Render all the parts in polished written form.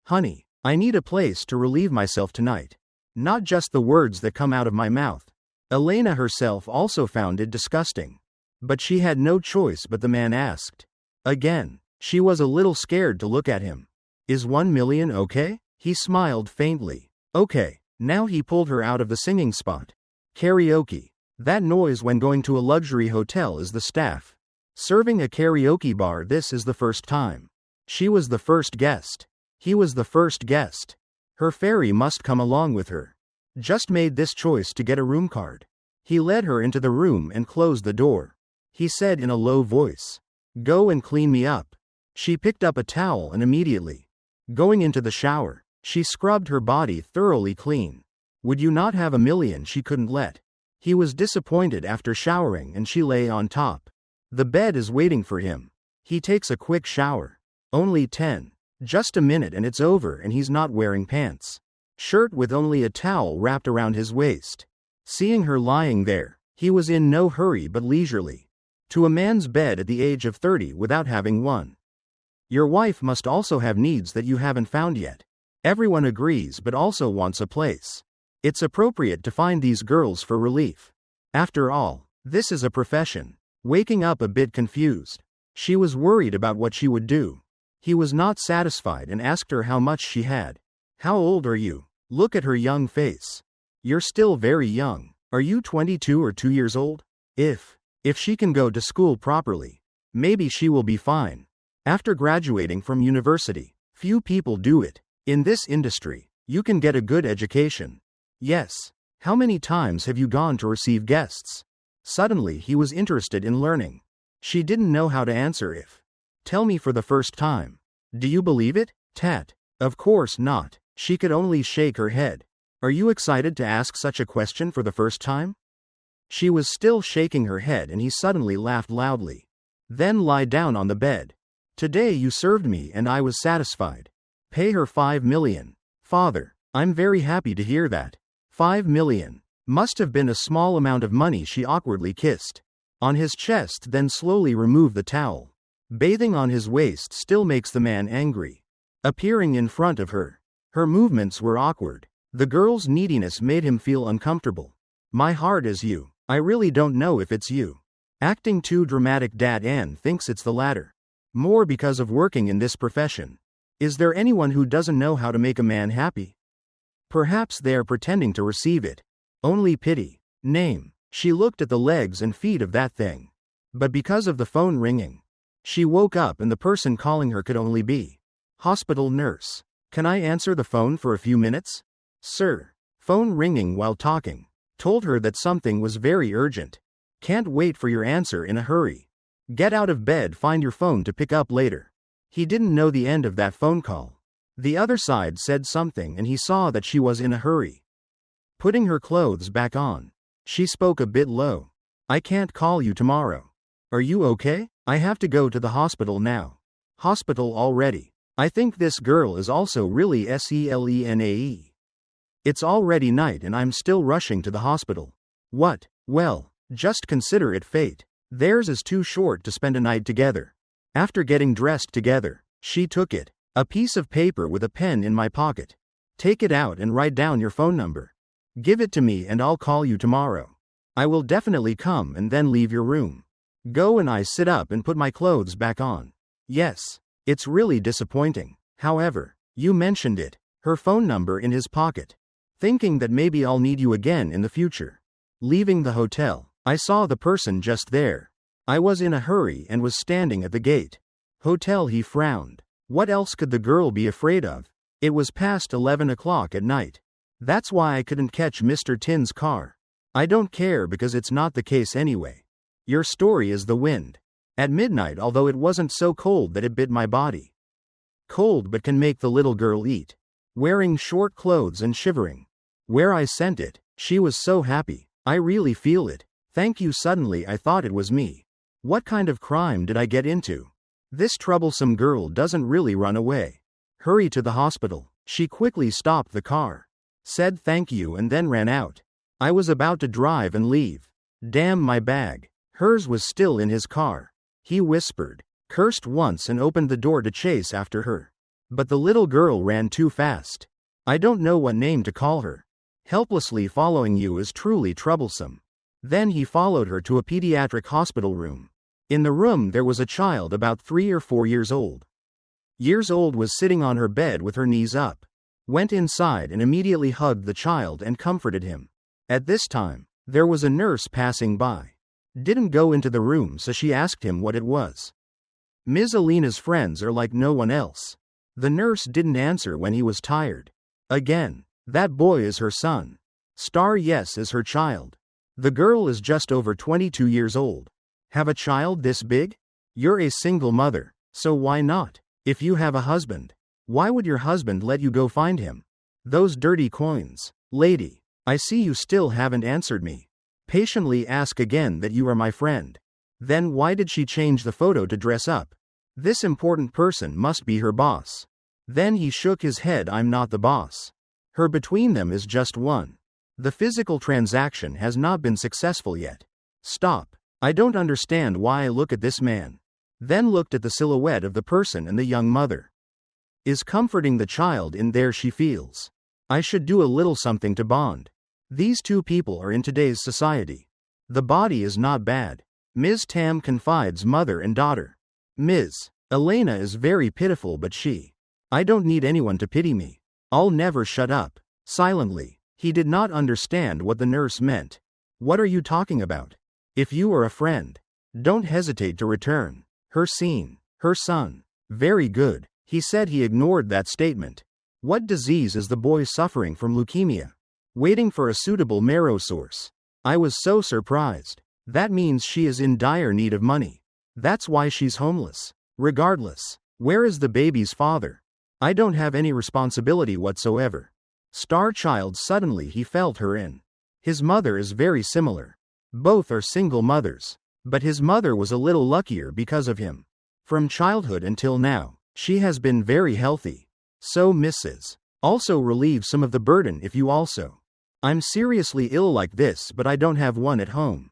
Honey, I need a place to relieve myself tonight. Not just the words that come out of my mouth. Elena herself also found it disgusting. But she had no choice but the man asked. Again, she was a little scared to look at him. Is 1 million okay? He smiled faintly. Okay. Now he pulled her out of the singing spot. Karaoke. That noise when going to a luxury hotel is the staff serving a karaoke bar. This is the first time. She was the first guest. He was the first guest. Her fairy must come along with her. Just made this choice to get a room card. He led her into the room and closed the door. He said in a low voice, "Go and clean me up." She picked up a towel and immediately going into the shower, she scrubbed her body thoroughly clean. Would you not have a million she couldn't let? He was disappointed after showering and she lay on top. The bed is waiting for him. He takes a quick shower. Only 10. Just a minute and it's over and he's not wearing pants. Shirt with only a towel wrapped around his waist. Seeing her lying there, he was in no hurry but leisurely to a man's bed at the age of 30 without having one. Your wife must also have needs that you haven't found yet. Everyone agrees but also wants a place. It's appropriate to find these girls for relief. After all, this is a profession. Waking up a bit confused, she was worried about what she would do. He was not satisfied and asked her how much she had. How old are you? Look at her young face. You're still very young. Are you 22 or 2 years old? If she can go to school properly, maybe she will be fine. After graduating from university, few people do it. In this industry, you can get a good education. Yes. How many times have you gone to receive guests? Suddenly he was interested in learning. She didn't know how to answer if. Tell me for the first time. Do you believe it? Tat. Of course not. She could only shake her head. Are you excited to ask such a question for the first time? She was still shaking her head and he suddenly laughed loudly. Then lie down on the bed. Today you served me and I was satisfied. Pay her 5 million. Father, I'm very happy to hear that. 5 million. Must have been a small amount of money. She awkwardly kissed on his chest, then slowly removed the towel. Bathing on his waist still makes the man angry. Appearing in front of her. Her movements were awkward. The girl's neediness made him feel uncomfortable. My heart is you. I really don't know if it's you. Acting too dramatic. Dad Ann thinks it's the latter. More because of working in this profession. Is there anyone who doesn't know how to make a man happy? Perhaps they are pretending to receive it. Only pity. Name. She looked at the legs and feet of that thing. But because of the phone ringing, she woke up and the person calling her could only be hospital nurse. Can I answer the phone for a few minutes? Sir. Phone ringing while talking. Told her that something was very urgent. Can't wait for your answer in a hurry. Get out of bed, find your phone to pick up later. He didn't know the end of that phone call. The other side said something and he saw that she was in a hurry. Putting her clothes back on, she spoke a bit low. I can't call you tomorrow. Are you okay? I have to go to the hospital now. Hospital already. I think this girl is also really SELENAE. It's already night and I'm still rushing to the hospital. What? Well, just consider it fate. Theirs is too short to spend a night together. After getting dressed together, she took it. A piece of paper with a pen in my pocket. Take it out and write down your phone number. Give it to me and I'll call you tomorrow. I will definitely come and then leave your room. Go. And I sit up and put my clothes back on. Yes. It's really disappointing. However, you mentioned it. Her phone number in his pocket. Thinking that maybe I'll need you again in the future. Leaving the hotel, I saw the person just there. I was in a hurry and was standing at the gate. Hotel. He frowned. What else could the girl be afraid of? It was past 11 o'clock at night. That's why I couldn't catch Mr. Tin's car. I don't care because it's not the case anyway. Your story is the wind. At midnight, although it wasn't so cold that it bit my body. Cold but can make the little girl eat. Wearing short clothes and shivering. Where I sent it, she was so happy. I really feel it. Thank you. Suddenly I thought it was me. What kind of crime did I get into? This troublesome girl doesn't really run away. Hurry to the hospital. She quickly stopped the car. Said thank you and then ran out. I was about to drive and leave. Damn, my bag. Hers was still in his car. He whispered, cursed once and opened the door to chase after her. But the little girl ran too fast. I don't know what name to call her. Helplessly following you is truly troublesome. Then he followed her to a pediatric hospital room. In the room there was a child about 3 or 4 years old. Was sitting on her bed with her knees up. Went inside and immediately hugged the child and comforted him. At this time, there was a nurse passing by. Didn't go into the room, so she asked him what it was. Ms. Alina's friends are like no one else. The nurse didn't answer when he was tired. Again, that boy is her son. Yes is her child. The girl is just over 22 years old. Have a child this big? You're a single mother, so why not? If you have a husband, why would your husband let you go find him? Those dirty coins. Lady, I see you still haven't answered me. Patiently ask again that you are my friend. Then why did she change the photo to dress up? This important person must be her boss. Then he shook his head. I'm not the boss. Her between them is just one. The physical transaction has not been successful yet. Stop. I don't understand why I look at this man. Then looked at the silhouette of the person and the young mother. Is comforting the child in there she feels. I should do a little something to bond. These two people are in today's society. The body is not bad. Ms. Tam confides mother and daughter. Ms. Elena is very pitiful, but I don't need anyone to pity me. I'll never shut up. Silently. He did not understand what the nurse meant. What are you talking about? If you are a friend, don't hesitate to return. Her son. Very good. He said. He ignored that statement. What disease is the boy suffering from? Leukemia. Waiting for a suitable marrow source. I was so surprised. That means she is in dire need of money. That's why she's homeless. Regardless, where is the baby's father? I don't have any responsibility whatsoever. Child. Suddenly he felt her in. His mother is very similar. Both are single mothers. But his mother was a little luckier because of him. From childhood until now, she has been very healthy. So Mrs. Also relieve some of the burden if you also. I'm seriously ill like this, but I don't have one at home.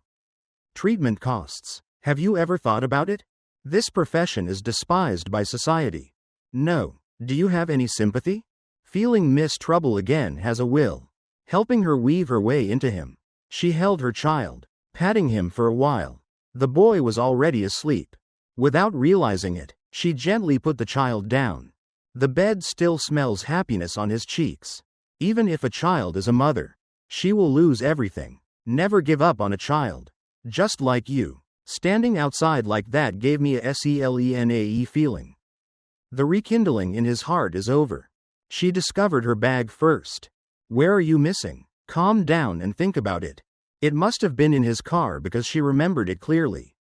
Treatment costs. Have you ever thought about it? This profession is despised by society. No. Do you have any sympathy? Feeling Miss Trouble again has a will. Helping her weave her way into him. She held her child, patting him for a while. The boy was already asleep. Without realizing it, she gently put the child down. The bed still smells happiness on his cheeks. Even if a child is a mother, she will lose everything. Never give up on a child. Just like you. Standing outside like that gave me a SELENAE feeling. The rekindling in his heart is over. She discovered her bag first. Where are you missing? Calm down and think about it. It must have been in his car because she remembered it clearly.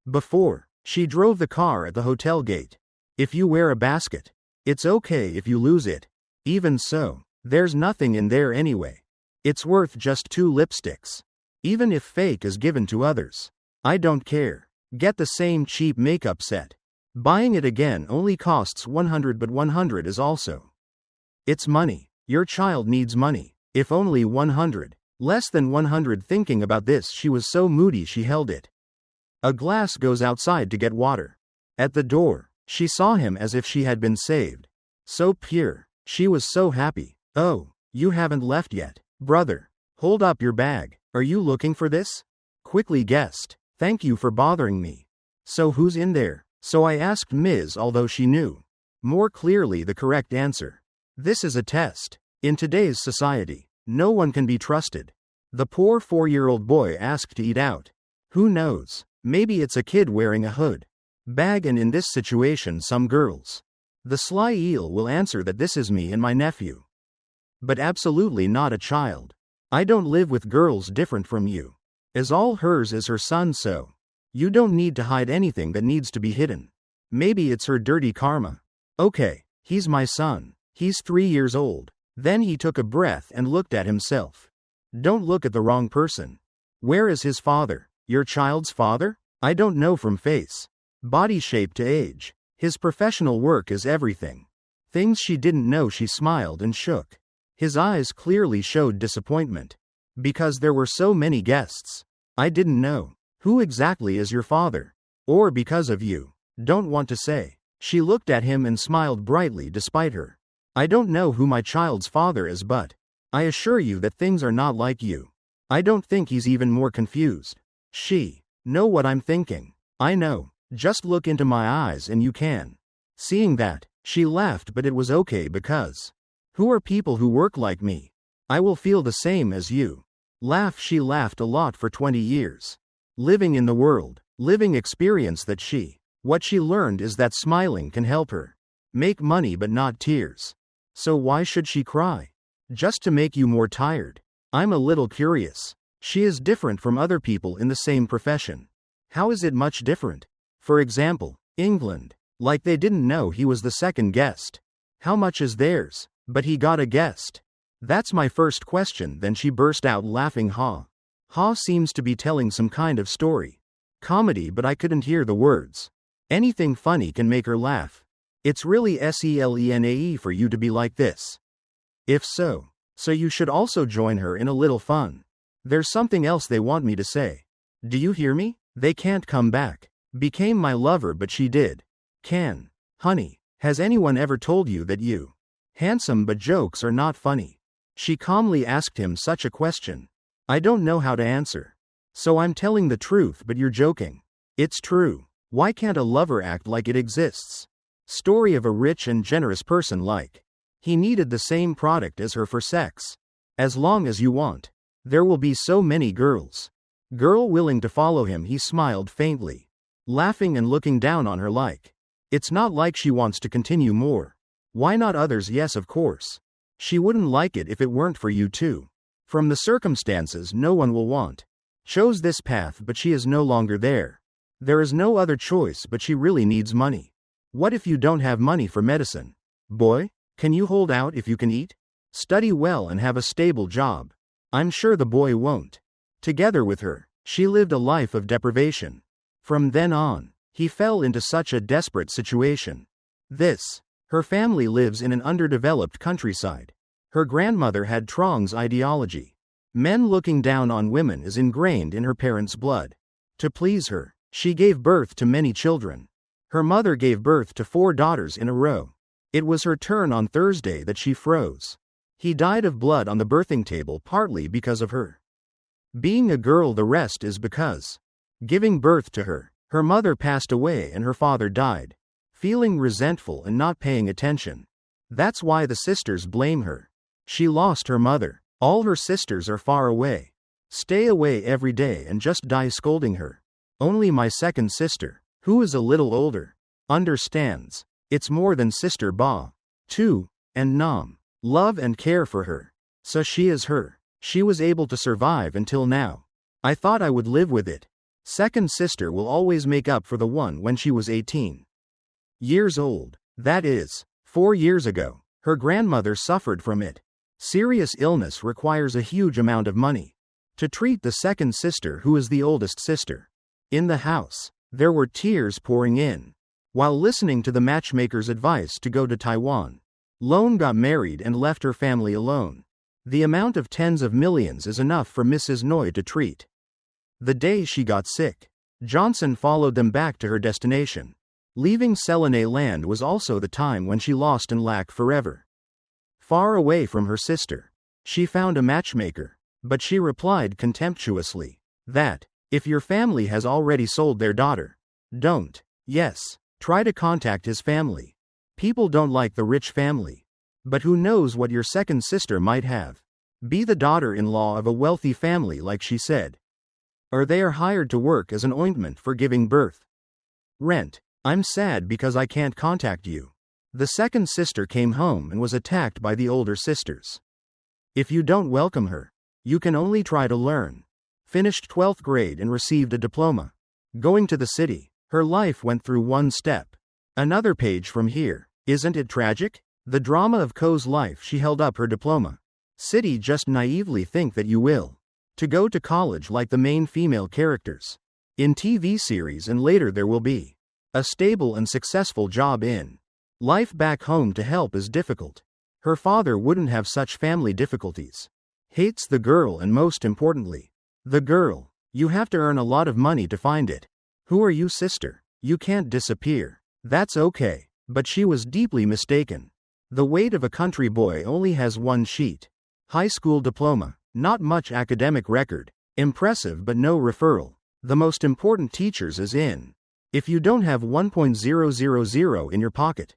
Before, she drove the car at the hotel gate. If you wear a basket, it's okay if you lose it. Even so, there's nothing in there anyway. It's worth just 2 lipsticks. Even if fake is given to others. I don't care. Get the same cheap makeup set. Buying it again only costs 100, but 100 is also. It's money. Your child needs money. If only 100. Less than 100. Thinking about this, she was so moody she held it. A glass goes outside to get water. At the door, she saw him as if she had been saved. So pure. She was so happy. Oh, you haven't left yet. Brother, hold up your bag. Are you looking for this? Quickly guessed. Thank you for bothering me. So who's in there? So I asked Ms. although she knew more clearly the correct answer. This is a test. In today's society, no one can be trusted. The poor 4-year-old boy asked to eat out. Who knows? Maybe it's a kid wearing a hood. Bag, and in this situation some girls. The sly eel will answer that this is me and my nephew. But absolutely not a child. I don't live with girls different from you. As all hers is her son, so you don't need to hide anything that needs to be hidden. Maybe it's her dirty karma. Okay, he's my son. He's 3 years old. Then he took a breath and looked at himself. Don't look at the wrong person. Where is his father? Your child's father? I don't know from face, body shape to age. His professional work is everything. Things she didn't know. She smiled and shook. His eyes clearly showed disappointment. Because there were so many guests. I didn't know. Who exactly is your father? Or because of you? Don't want to say. She looked at him and smiled brightly despite her. I don't know who my child's father is, but I assure you that things are not like you. I don't think he's even more confused. She know what I'm thinking. I know. Just look into my eyes and you can. Seeing that, she laughed, but it was okay because who are people who work like me? I will feel the same as you. Laugh. She laughed a lot for 20 years. Living in the world, living experience that what she learned is that smiling can help her make money but not tears. So why should she cry? Just to make you more tired? I'm a little curious. She is different from other people in the same profession. How is it much different? For example, England. Like they didn't know he was the second guest. How much is theirs? But he got a guest. That's my first question. Then she burst out laughing. Ha. Ha seems to be telling some kind of story. Comedy, but I couldn't hear the words. Anything funny can make her laugh. It's really SELENAE for you to be like this. If so you should also join her in a little fun. There's something else they want me to say. Do you hear me? They can't come back. Became my lover, but she did. Can. Honey, has anyone ever told you that you handsome but jokes are not funny? She calmly asked him such a question. I don't know how to answer. So I'm telling the truth, but you're joking. It's true. Why can't a lover act like it exists? Story of a rich and generous person like he needed the same product as her for sex. As long as you want. There will be so many girls. Girl willing to follow him. He smiled faintly, laughing and looking down on her like it's not like she wants to continue more. Why not others? Yes, of course. She wouldn't like it if it weren't for you too. From the circumstances, no one will want. Chose this path, but she is no longer there. There is no other choice, but she really needs money. What if you don't have money for medicine? Boy, can you hold out if you can eat? Study well and have a stable job. I'm sure the boy won't. Together with her, she lived a life of deprivation. From then on, he fell into such a desperate situation. Her family lives in an underdeveloped countryside. Her grandmother had Trong's ideology. Men looking down on women is ingrained in her parents' blood. To please her, she gave birth to many children. Her mother gave birth to 4 daughters in a row. It was her turn on Thursday that she froze. He died of blood on the birthing table, partly because of her being a girl, the rest is because giving birth to her mother passed away and her father died. Feeling resentful and not paying attention. That's why the sisters blame her. She lost her mother. All her sisters are far away. Stay away every day and just die scolding her. Only my second sister, who is a little older, understands. It's more than sister Ba. Too, and Nam. Love and care for her. So she is her. She was able to survive until now. I thought I would live with it. Second sister will always make up for the one when she was 18 years old. That is, 4 years ago. Her grandmother suffered from it. Serious illness requires a huge amount of money to treat the second sister, who is the oldest sister. In the house, there were tears pouring in. While listening to the matchmaker's advice to go to Taiwan, Lone got married and left her family alone. The amount of tens of millions is enough for Mrs. Noy to treat. The day she got sick, Johnson followed them back to her destination. Leaving Selene land was also the time when she lost and lacked forever. Far away from her sister, she found a matchmaker, but she replied contemptuously that, if your family has already sold their daughter, don't. Yes, try to contact his family. People don't like the rich family. But who knows what your second sister might have. Be the daughter-in-law of a wealthy family, like she said. Or they are hired to work as an ointment for giving birth. Rent. I'm sad because I can't contact you. The second sister came home and was attacked by the older sisters. If you don't welcome her, you can only try to learn. Finished 12th grade and received a diploma. Going to the city, her life went through one step. Another page from here. Isn't it tragic? The drama of Ko's life. She held up her diploma. City, just naively think that you will to go to college like the main female characters in TV series, and later there will be a stable and successful job in life back home. To help is difficult. Her father wouldn't have such family difficulties. Hates the girl, and most importantly, the girl. You have to earn a lot of money to find it. Who are you, sister? You can't disappear. That's okay. But she was deeply mistaken. The weight of a country boy only has one sheet. High school diploma, not much academic record, impressive but no referral. The most important teachers is in. If you don't have 1.000 in your pocket,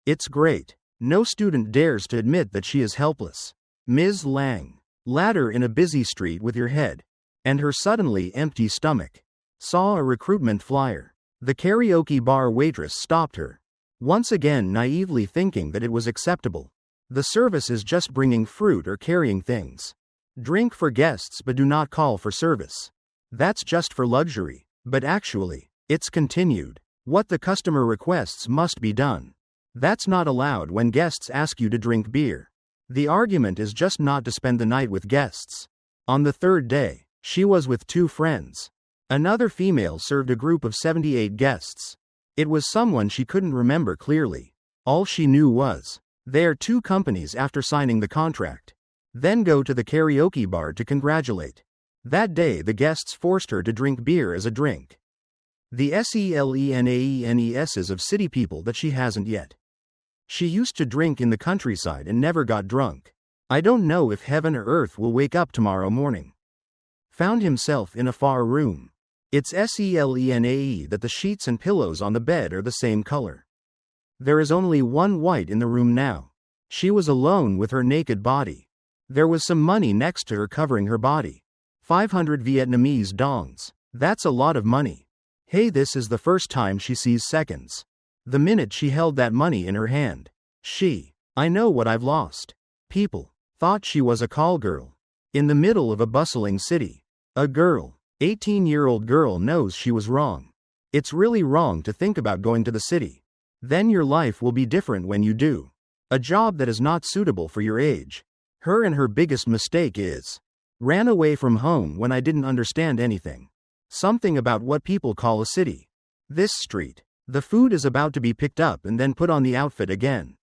it's great. No student dares to admit that she is helpless. Ms. Lang, ladder in a busy street with your head, and her suddenly empty stomach, saw a recruitment flyer. The karaoke bar waitress stopped her, once again naively thinking that it was acceptable. The service is just bringing fruit or carrying things. Drink for guests but do not call for service. That's just for luxury. But actually, it's continued. What the customer requests must be done. That's not allowed when guests ask you to drink beer. The argument is just not to spend the night with guests. On the third day, she was with 2 friends. Another female served a group of 78 guests. It was someone she couldn't remember clearly. All she knew was, they are 2 companies after signing the contract. Then go to the karaoke bar to congratulate. That day the guests forced her to drink beer as a drink. The SELENAENESs of city people that she hasn't yet. She used to drink in the countryside and never got drunk. I don't know if heaven or earth will wake up tomorrow morning. Found himself in a far room. It's SELENAE that the sheets and pillows on the bed are the same color. There is only one white in the room now. She was alone with her naked body. There was some money next to her covering her body. 500 Vietnamese dongs. That's a lot of money. Hey, this is the first time she sees seconds. The minute she held that money in her hand, I know what I've lost. People thought she was a call girl. In the middle of a bustling city. A girl, 18-year-old girl knows she was wrong. It's really wrong to think about going to the city. Then your life will be different when you do. A job that is not suitable for your age. Her and her biggest mistake is, ran away from home when I didn't understand anything. Something about what people call a city. This street. The food is about to be picked up and then put on the outfit again.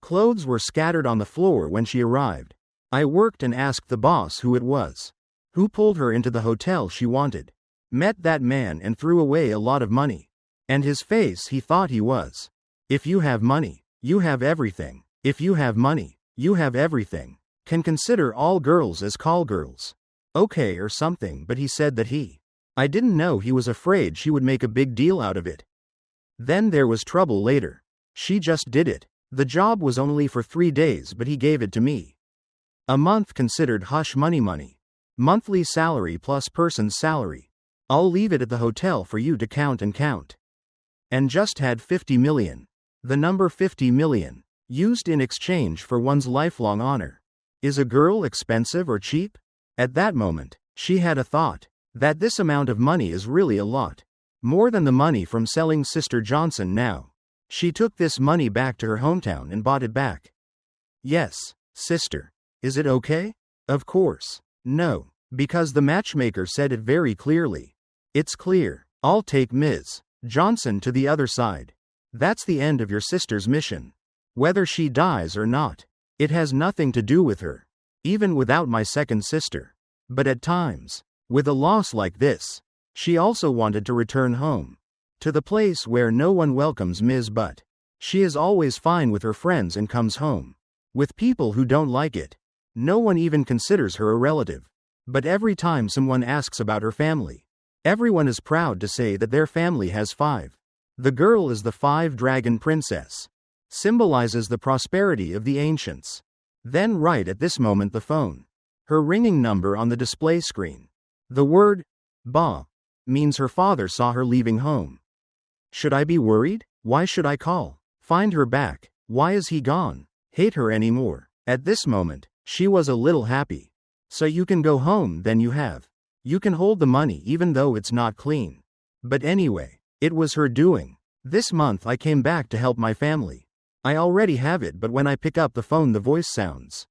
Clothes were scattered on the floor when she arrived. I worked and asked the boss who it was. Who pulled her into the hotel she wanted. Met that man and threw away a lot of money. And his face, he thought he was. If you have money, you have everything. If you have money, you have everything. Can consider all girls as call girls. Okay or something, but he said that I didn't know he was afraid she would make a big deal out of it. Then there was trouble later. She just did it. The job was only for 3 days but he gave it to me. A month considered hush money. Monthly salary plus person's salary. I'll leave it at the hotel for you to count. And just had 50 million. The number 50 million. Used in exchange for one's lifelong honor. Is a girl expensive or cheap? At that moment, she had a thought. That this amount of money is really a lot. More than the money from selling Sister Johnson now. She took this money back to her hometown and bought it back. Yes, sister. Is it okay? Of course. No. Because the matchmaker said it very clearly. It's clear. I'll take Ms. Johnson to the other side. That's the end of your sister's mission. Whether she dies or not. It has nothing to do with her. Even without my second sister. But at times, with a loss like this, she also wanted to return home. To the place where no one welcomes Ms. But. She is always fine with her friends and comes home. With people who don't like it. No one even considers her a relative. But every time someone asks about her family, everyone is proud to say that their family has 5. The girl is the 5-dragon princess. Symbolizes the prosperity of the ancients. Then right at this moment the phone. Her ringing number on the display screen. The word, ba, means her father saw her leaving home. Should I be worried? Why should I call? Find her back. Why is he gone? Hate her anymore. At this moment, she was a little happy. So you can go home, then you have. You can hold the money even though it's not clean. But anyway, it was her doing. This month I came back to help my family. I already have it, but when I pick up the phone the voice sounds.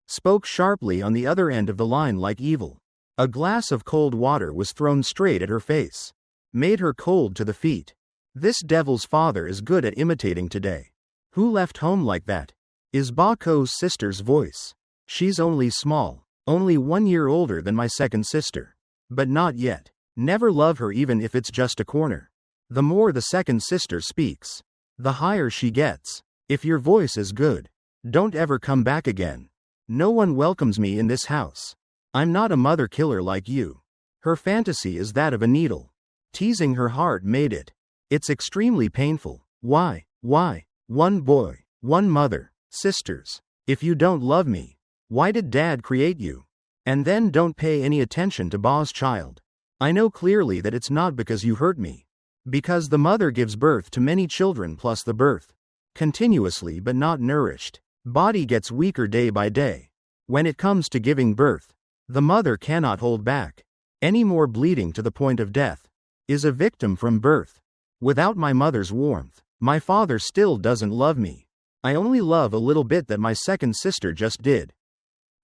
Spoke sharply on the other end of the line like evil. A glass of cold water was thrown straight at her face. Made her cold to the feet. This devil's father is good at imitating today. Who left home like that? Is Ba Ko's sister's voice. She's only small. Only 1 year older than my second sister. But not yet. Never love her even if it's just a corner. The more the second sister speaks, the higher she gets. If your voice is good, don't ever come back again. No one welcomes me in this house. I'm not a mother killer like you. Her fantasy is that of a needle. Teasing her heart made it. It's extremely painful. Why? One boy, one mother, sisters. If you don't love me, why did Dad create you? And then don't pay any attention to Ba's child. I know clearly that it's not because you hurt me. Because the mother gives birth to many children plus the birth. Continuously but not nourished. Body gets weaker day by day. When it comes to giving birth, the mother cannot hold back. Any more bleeding to the point of death. Is a victim from birth. Without my mother's warmth, my father still doesn't love me. I only love a little bit that my second sister just did.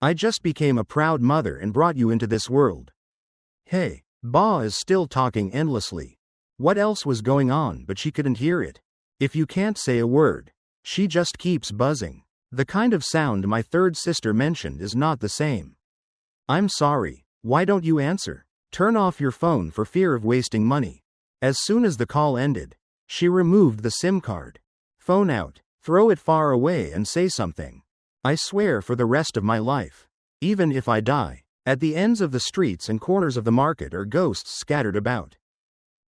I just became a proud mother and brought you into this world. Hey, Ba is still talking endlessly. What else was going on but she couldn't hear it. If you can't say a word, she just keeps buzzing. The kind of sound my third sister mentioned is not the same. I'm sorry, why don't you answer? Turn off your phone for fear of wasting money. As soon as the call ended, she removed the SIM card. Phone out, throw it far away and say something. I swear for the rest of my life. Even if I die, at the ends of the streets and corners of the market are ghosts scattered about.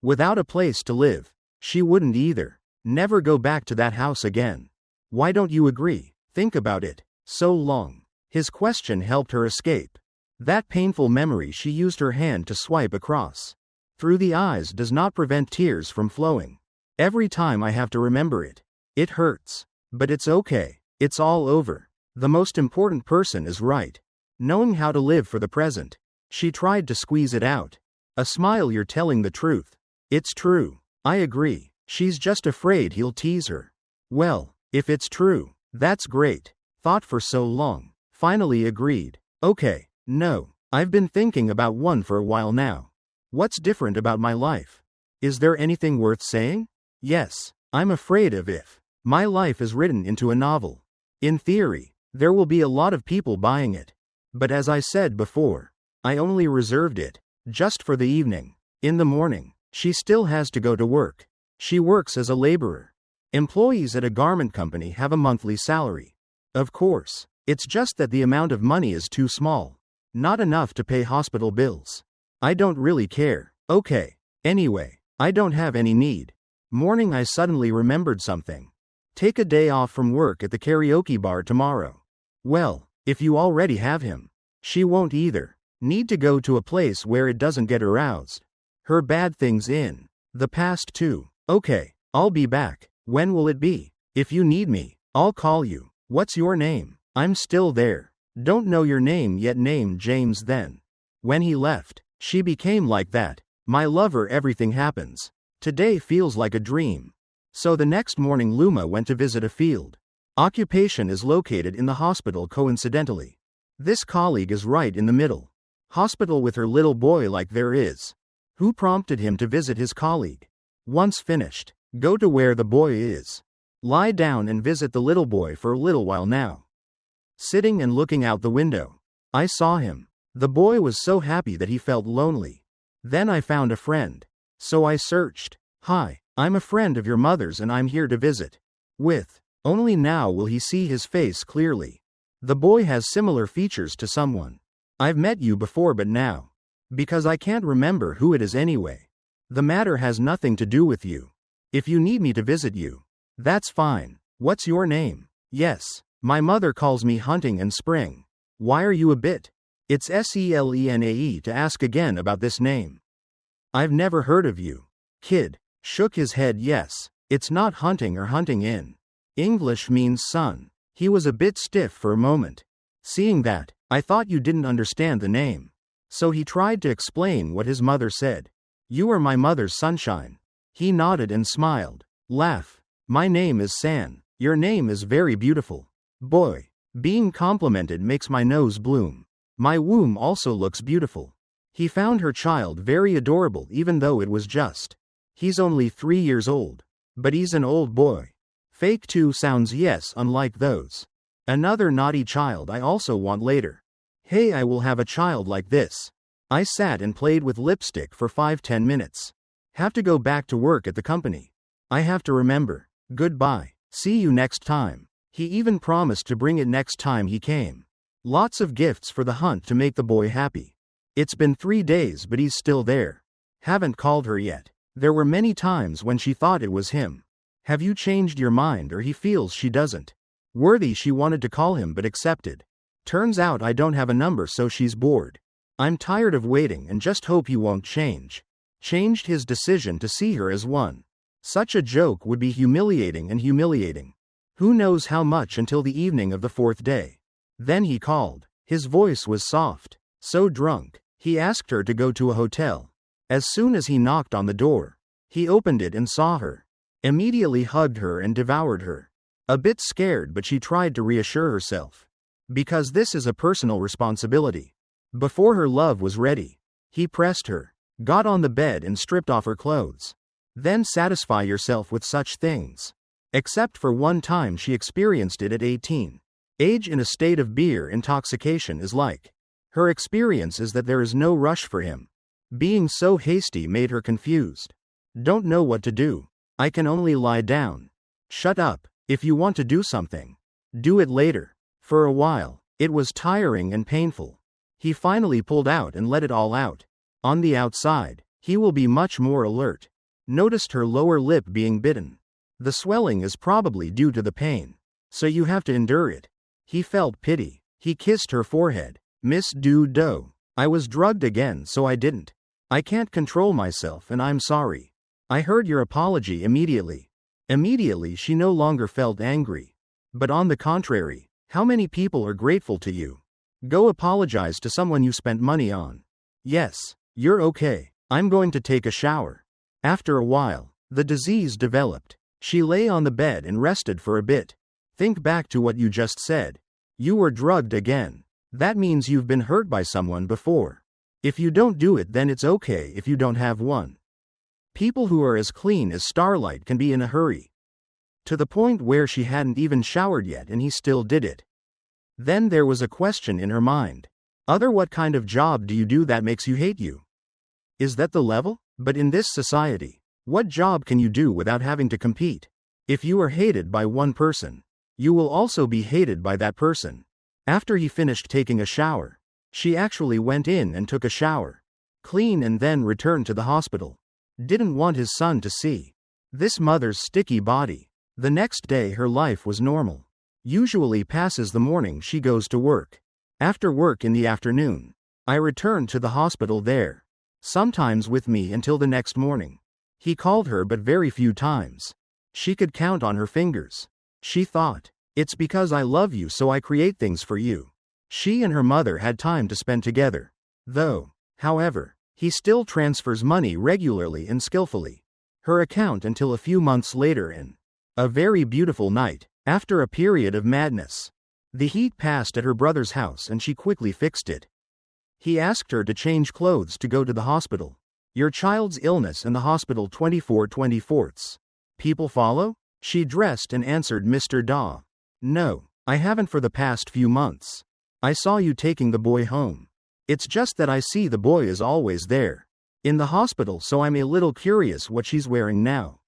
Without a place to live, she wouldn't either. Never go back to that house again. Why don't you agree? Think about it. So long. His question helped her escape. That painful memory she used her hand to swipe across. Through the eyes does not prevent tears from flowing. Every time I have to remember it. It hurts. But it's okay. It's all over. The most important person is right. Knowing how to live for the present. She tried to squeeze it out. A smile. You're telling the truth. It's true. I agree. She's just afraid he'll tease her. Well, if it's true, that's great. Thought for so long. Finally agreed. Okay, no. I've been thinking about one for a while now. What's different about my life? Is there anything worth saying? Yes, I'm afraid of if my life is written into a novel. In theory, there will be a lot of people buying it. But as I said before, I only reserved it just for the evening. In the morning, she still has to go to work. She works as a laborer. Employees at a garment company have a monthly salary. Of course, it's just that the amount of money is too small. Not enough to pay hospital bills. I don't really care. Okay. Anyway, I don't have any need. Morning. I suddenly remembered something. Take a day off from work at the karaoke bar tomorrow. Well, if you already have him. She won't either. Need to go to a place where it doesn't get aroused. Her bad things in the past too. Okay, I'll be back. When will it be? If you need me, I'll call you. What's your name? I'm still there. Don't know your name yet. Name James. Then, when he left, she became like that. My lover. Everything happens. Today feels like a dream. So the next morning Luma went to visit a field. Occupation is located in the hospital. Coincidentally, this colleague is right in the middle. Hospital with her little boy. Like there is. Who prompted him to visit his colleague? Once finished, go to where the boy is. Lie down and visit the little boy for a little while now. Sitting and looking out the window, I saw him. The boy was so happy that he felt lonely. Then I found a friend. So I searched. Hi, I'm a friend of your mother's and I'm here to visit. With. Only now will he see his face clearly. The boy has similar features to someone. I've met you before but now. Because I can't remember who it is anyway. The matter has nothing to do with you. If you need me to visit you, that's fine. What's your name? Yes, my mother calls me Hunting and Spring. Why are you a bit? It's Selenae to ask again about this name. I've never heard of you. Kid shook his head. Yes, it's not hunting or hunting in. English means son. He was a bit stiff for a moment. Seeing that, I thought you didn't understand the name. So he tried to explain what his mother said. You are my mother's sunshine. He nodded and smiled. Laugh. My name is San. Your name is very beautiful. Boy, being complimented makes my nose bloom. My womb also looks beautiful. He found her child very adorable even though it was just. He's only 3 years old. But he's an old boy. Fake 2 sounds yes unlike those. Another naughty child I also want later. Hey, I will have a child like this. I sat and played with lipstick for 5-10 minutes. Have to go back to work at the company. I have to remember. Goodbye. See you next time. He even promised to bring it next time he came. Lots of gifts for the hunt to make the boy happy. It's been 3 days but he's still there. Haven't called her yet. There were many times when she thought it was him. Have you changed your mind or he feels she doesn't? Worthy she wanted to call him but accepted. Turns out I don't have a number so she's bored. I'm tired of waiting and just hope he won't change. Changed his decision to see her as one. Such a joke would be humiliating and humiliating. Who knows how much until the evening of the 4th day. Then he called. His voice was soft. So drunk. He asked her to go to a hotel. As soon as he knocked on the door, he opened it and saw her. Immediately hugged her and devoured her. A bit scared but she tried to reassure herself. Because this is a personal responsibility. Before her love was ready, he pressed her, got on the bed and stripped off her clothes. Then satisfy yourself with such things. Except for one time she experienced it at 18. Age in a state of beer intoxication is like. Her experience is that there is no rush for him. Being so hasty made her confused. Don't know what to do. I can only lie down. Shut up. If you want to do something, do it later. For a while, it was tiring and painful. He finally pulled out and let it all out. On the outside, he will be much more alert. Noticed her lower lip being bitten. The swelling is probably due to the pain. So you have to endure it. He felt pity. He kissed her forehead. Miss Do. I was drugged again so I didn't. I can't control myself and I'm sorry. I heard your apology immediately. Immediately she no longer felt angry. But on the contrary, how many people are grateful to you? Go apologize to someone you spent money on. Yes, you're okay. I'm going to take a shower. After a while, the disease developed. She lay on the bed and rested for a bit. Think back to what you just said. You were drugged again. That means you've been hurt by someone before. If you don't do it then it's okay if you don't have one. People who are as clean as Starlight can be in a hurry. To the point where she hadn't even showered yet and he still did it. Then there was a question in her mind. What kind of job do you do that makes you hate you? Is that the level? But in this society, what job can you do without having to compete? If you are hated by one person, you will also be hated by that person. After he finished taking a shower, she actually went in and took a shower. Clean and then returned to the hospital. Didn't want his son to see this mother's sticky body. The next day her life was normal. Usually passes the morning she goes to work. After work in the afternoon, I return to the hospital there. Sometimes with me until the next morning. He called her but very few times. She could count on her fingers. She thought, it's because I love you so I create things for you. She and her mother had time to spend together. Though, however, he still transfers money regularly and skillfully. Her account until a few months later in a very beautiful night, after a period of madness. The heat passed at her brother's house and she quickly fixed it. He asked her to change clothes to go to the hospital. Your child's illness and the hospital 24/24. People follow? She dressed and answered Mr. Daw. No, I haven't for the past few months. I saw you taking the boy home. It's just that I see the boy is always there. In the hospital so I'm a little curious what she's wearing now.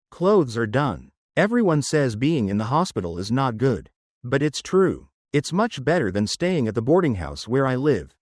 Clothes are done. Everyone says being in the hospital is not good. But it's true. It's much better than staying at the boarding house where I live.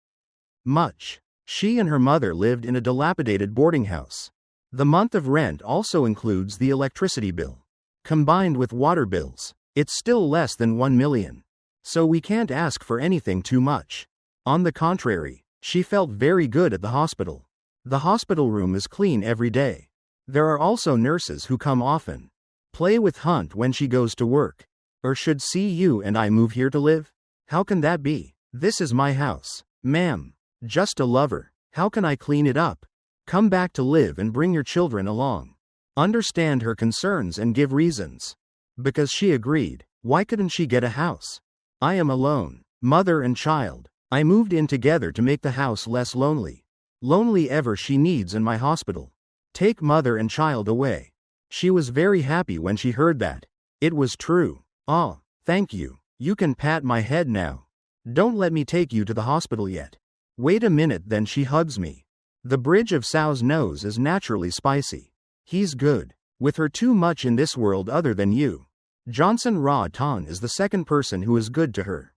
Much. She and her mother lived in a dilapidated boarding house. The month of rent also includes the electricity bill. Combined with water bills, it's still less than 1 million. So we can't ask for anything too much. On the contrary, she felt very good at the hospital. The hospital room is clean every day. There are also nurses who come often. Play with Hunt when she goes to work. Or should see you and I move here to live? How can that be? This is my house. Ma'am. Just a lover. How can I clean it up? Come back to live and bring your children along. Understand her concerns and give reasons. Because she agreed. Why couldn't she get a house? I am alone. Mother and child. I moved in together to make the house less lonely. Lonely ever she needs in my hospital. Take mother and child away. She was very happy when she heard that. It was true. Ah, thank you. You can pat my head now. Don't let me take you to the hospital yet. Wait a minute then she hugs me. The bridge of Sao's nose is naturally spicy. He's good. With her too much in this world other than you. Johnson Ra Tan is the second person who is good to her.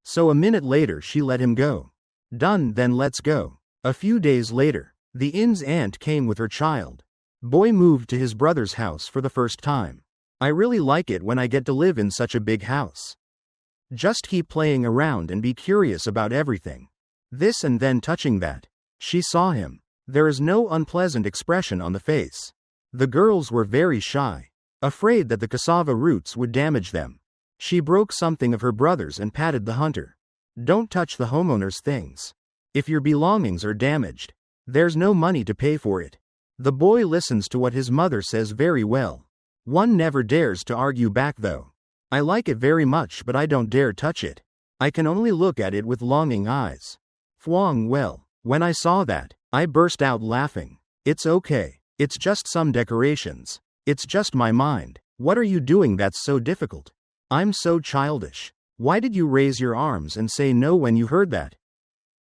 So a minute later she let him go. Done, then let's go. A few days later, the inn's aunt came with her child. Boy moved to his brother's house for the first time. I really like it when I get to live in such a big house. Just keep playing around and be curious about everything. This and then touching that. She saw him. There is no unpleasant expression on the face. The girls were very shy, afraid that the cassava roots would damage them. She broke something of her brother's and patted the hunter. Don't touch the homeowner's things. If your belongings are damaged, there's no money to pay for it. The boy listens to what his mother says very well. One never dares to argue back though. I like it very much but I don't dare touch it. I can only look at it with longing eyes. Fwang well, when I saw that, I burst out laughing. It's okay. It's just some decorations. It's just my mind. What are you doing that's so difficult? I'm so childish. Why did you raise your arms and say no when you heard that?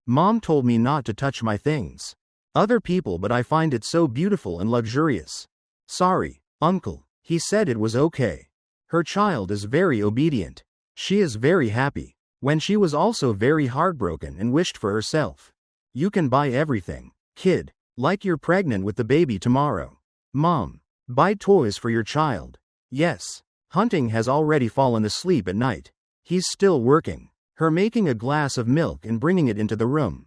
Mom told me not to touch my things. Other people, but I find it so beautiful and luxurious. Sorry, uncle. He said it was okay. Her child is very obedient. She is very happy. When she was also very heartbroken and wished for herself. You can buy everything, kid. Like you're pregnant with the baby tomorrow. Mom, buy toys for your child. Yes. Hunting has already fallen asleep at night. He's still working. Her making a glass of milk and bringing it into the room.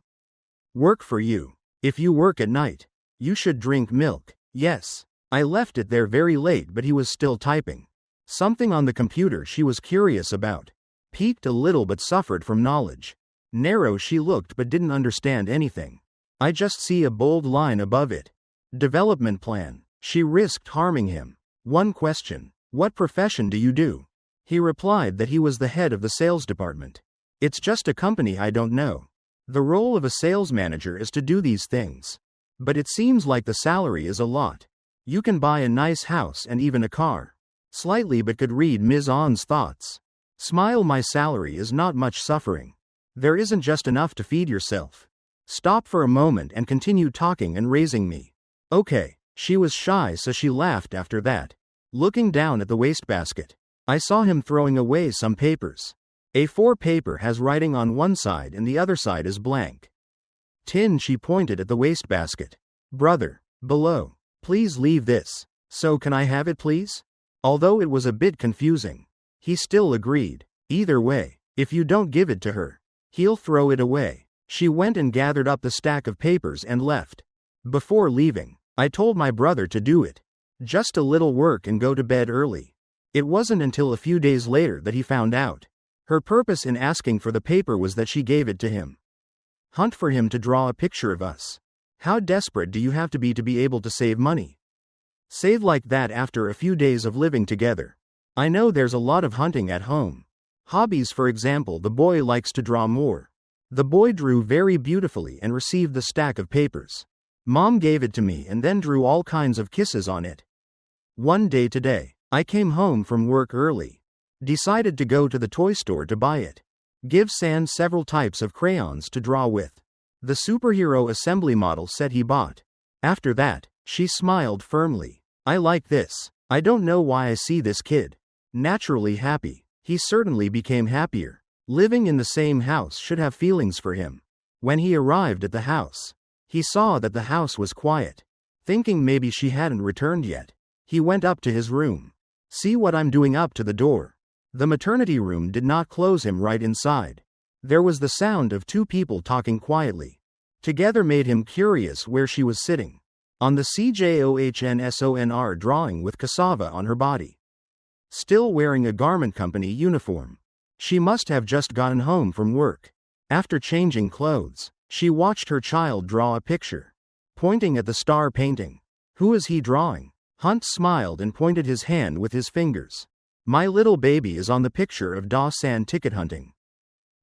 Work for you. If you work at night, you should drink milk. Yes. I left it there very late but he was still typing. Something on the computer she was curious about. Peaked a little but suffered from knowledge. Narrow she looked but didn't understand anything. I just see a bold line above it. Development plan. She risked harming him. One question. What profession do you do? He replied that he was the head of the sales department. It's just a company I don't know. The role of a sales manager is to do these things. But it seems like the salary is a lot. You can buy a nice house and even a car. Slightly but could read Ms. On's thoughts. Smile, my salary is not much suffering. There isn't just enough to feed yourself. Stop for a moment and continue talking and raising me. Okay. She was shy so she laughed after that. Looking down at the wastebasket, I saw him throwing away some papers. A4 paper has writing on one side and the other side is blank. Tin, she pointed at the wastebasket. Brother, below. Please leave this. So can I have it please? Although it was a bit confusing, he still agreed. Either way, if you don't give it to her, he'll throw it away. She went and gathered up the stack of papers and left. Before leaving, I told my brother to do it. Just a little work and go to bed early. It wasn't until a few days later that he found out. Her purpose in asking for the paper was that she gave it to him. Hunt for him to draw a picture of us. How desperate do you have to be able to save money? Save like that after a few days of living together. I know there's a lot of hunting at home. Hobbies, for example, the boy likes to draw more. The boy drew very beautifully and received the stack of papers. Mom gave it to me and then drew all kinds of kisses on it. One day today, I came home from work early. Decided to go to the toy store to buy it. Give San several types of crayons to draw with. The superhero assembly model set he bought. After that, she smiled firmly. I like this. I don't know why I see this kid. Naturally happy. He certainly became happier. Living in the same house should have feelings for him. When he arrived at the house, he saw that the house was quiet. Thinking maybe she hadn't returned yet, he went up to his room. See what I'm doing up to the door. The maternity room did not close him right inside. There was the sound of two people talking quietly. Together made him curious where she was sitting. On the CJOHNSONR drawing with cassava on her body. Still wearing a garment company uniform. She must have just gotten home from work. After changing clothes, she watched her child draw a picture. Pointing at the star painting. Who is he drawing? Hunt smiled and pointed his hand with his fingers. My little baby is on the picture of Da-san ticket hunting.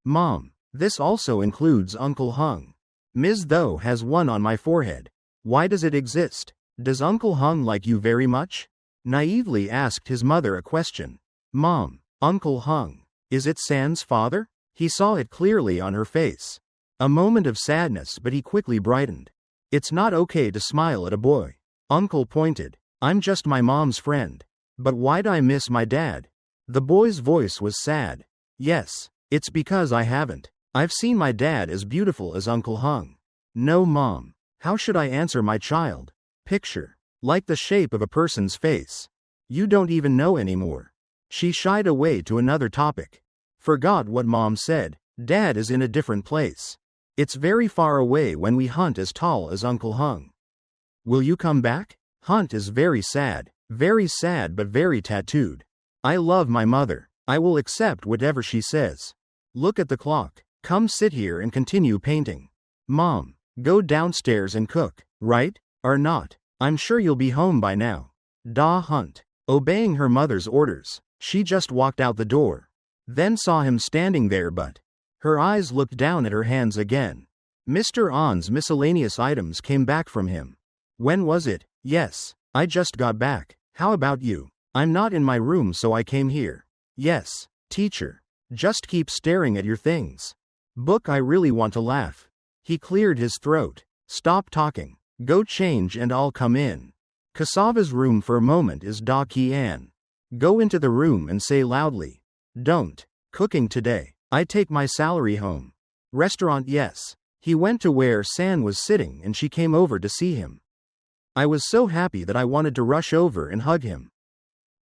Mom, this also includes Uncle Hung. Ms. Tho has one on my forehead. Why does it exist? Does Uncle Hung like you very much? Naively asked his mother a question. Mom, Uncle Hung, is it San's father? He saw it clearly on her face. A moment of sadness, but he quickly brightened. It's not okay to smile at a boy. Uncle pointed. I'm just my mom's friend. But why'd I miss my dad? The boy's voice was sad. Yes, it's because I haven't. I've seen my dad as beautiful as Uncle Hung. No, Mom. How should I answer my child? Picture. Like the shape of a person's face. You don't even know anymore. She shied away to another topic. Forgot what Mom said. Dad is in a different place. It's very far away when we hunt as tall as Uncle Hung. Will you come back? Hunt is very sad but very tattooed. I love my mother. I will accept whatever she says. Look at the clock. Come sit here and continue painting. Mom, go downstairs and cook, right? Or not? I'm sure you'll be home by now. Hunt. Obeying her mother's orders, she just walked out the door. Then saw him standing there but her eyes looked down at her hands again. Mr. On's miscellaneous items came back from him. When was it? Yes, I just got back. How about you? I'm not in my room so I came here. Yes, teacher. Just keep staring at your things. Book, I really want to laugh. He cleared his throat. Stop talking. Go change and I'll come in. Cassava's room for a moment is Da Ki An. Go into the room and say loudly. Don't. Cooking today. I take my salary home. Restaurant, yes. He went to where San was sitting and she came over to see him. I was so happy that I wanted to rush over and hug him.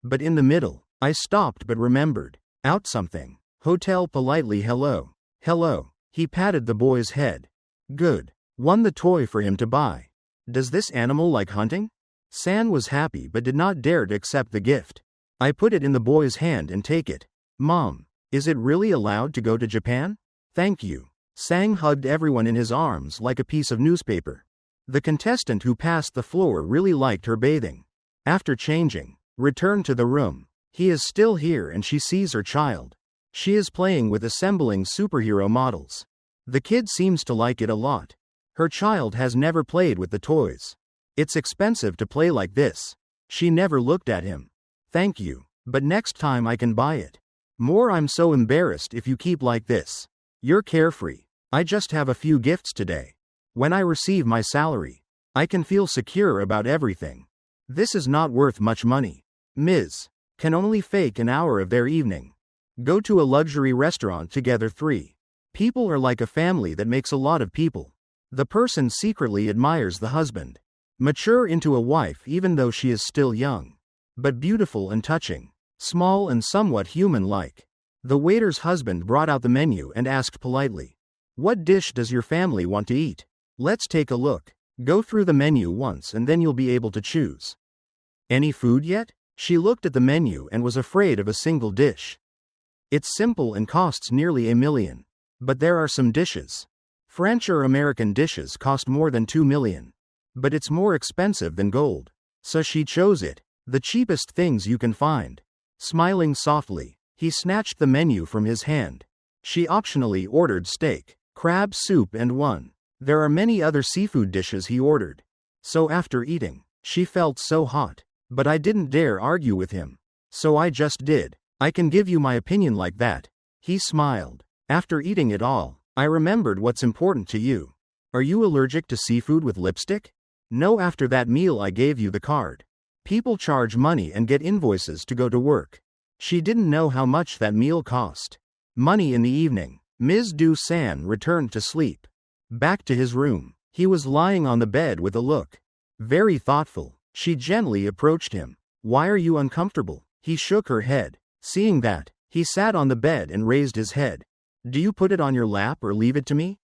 But in the middle, I stopped but remembered. Out something. Hotel politely hello. Hello. He patted the boy's head. Good. Won the toy for him to buy. Does this animal like hunting? San was happy but did not dare to accept the gift. I put it in the boy's hand and take it. Mom, is it really allowed to go to Japan? Thank you. Sang hugged everyone in his arms like a piece of newspaper. The contestant who passed the floor really liked her bathing. After changing, returned to the room. He is still here and she sees her child. She is playing with assembling superhero models. The kid seems to like it a lot. Her child has never played with the toys. It's expensive to play like this. She never looked at him. Thank you, but next time I can buy it. More, I'm so embarrassed if you keep like this. You're carefree. I just have a few gifts today. When I receive my salary, I can feel secure about everything. This is not worth much money. Ms. Can only fake an hour of their evening. Go to a luxury restaurant together. 3 people are like a family that makes a lot of people. The person secretly admires the husband. Mature into a wife even though she is still young. But beautiful and touching. Small and somewhat human-like. The waiter's husband brought out the menu and asked politely, "What dish does your family want to eat? Let's take a look. Go through the menu once and then you'll be able to choose." Any food yet? She looked at the menu and was afraid of a single dish. It's simple and costs nearly $1 million. But there are some dishes. French or American dishes cost more than $2 million. But it's more expensive than gold. So she chose it. The cheapest things you can find. Smiling softly, he snatched the menu from his hand. She optionally ordered steak, crab soup and one. There are many other seafood dishes he ordered. So after eating, she felt so hot. But I didn't dare argue with him. So I just did. I can give you my opinion like that. He smiled. After eating it all, I remembered what's important to you. Are you allergic to seafood with lipstick? No, after that meal I gave you the card. People charge money and get invoices to go to work. She didn't know how much that meal cost. Money. In the evening, Ms. Du San returned to sleep. Back to his room. He was lying on the bed with a look. Very thoughtful. She gently approached him. Why are you uncomfortable? He shook her head. Seeing that, he sat on the bed and raised his head. Do you put it on your lap or leave it to me?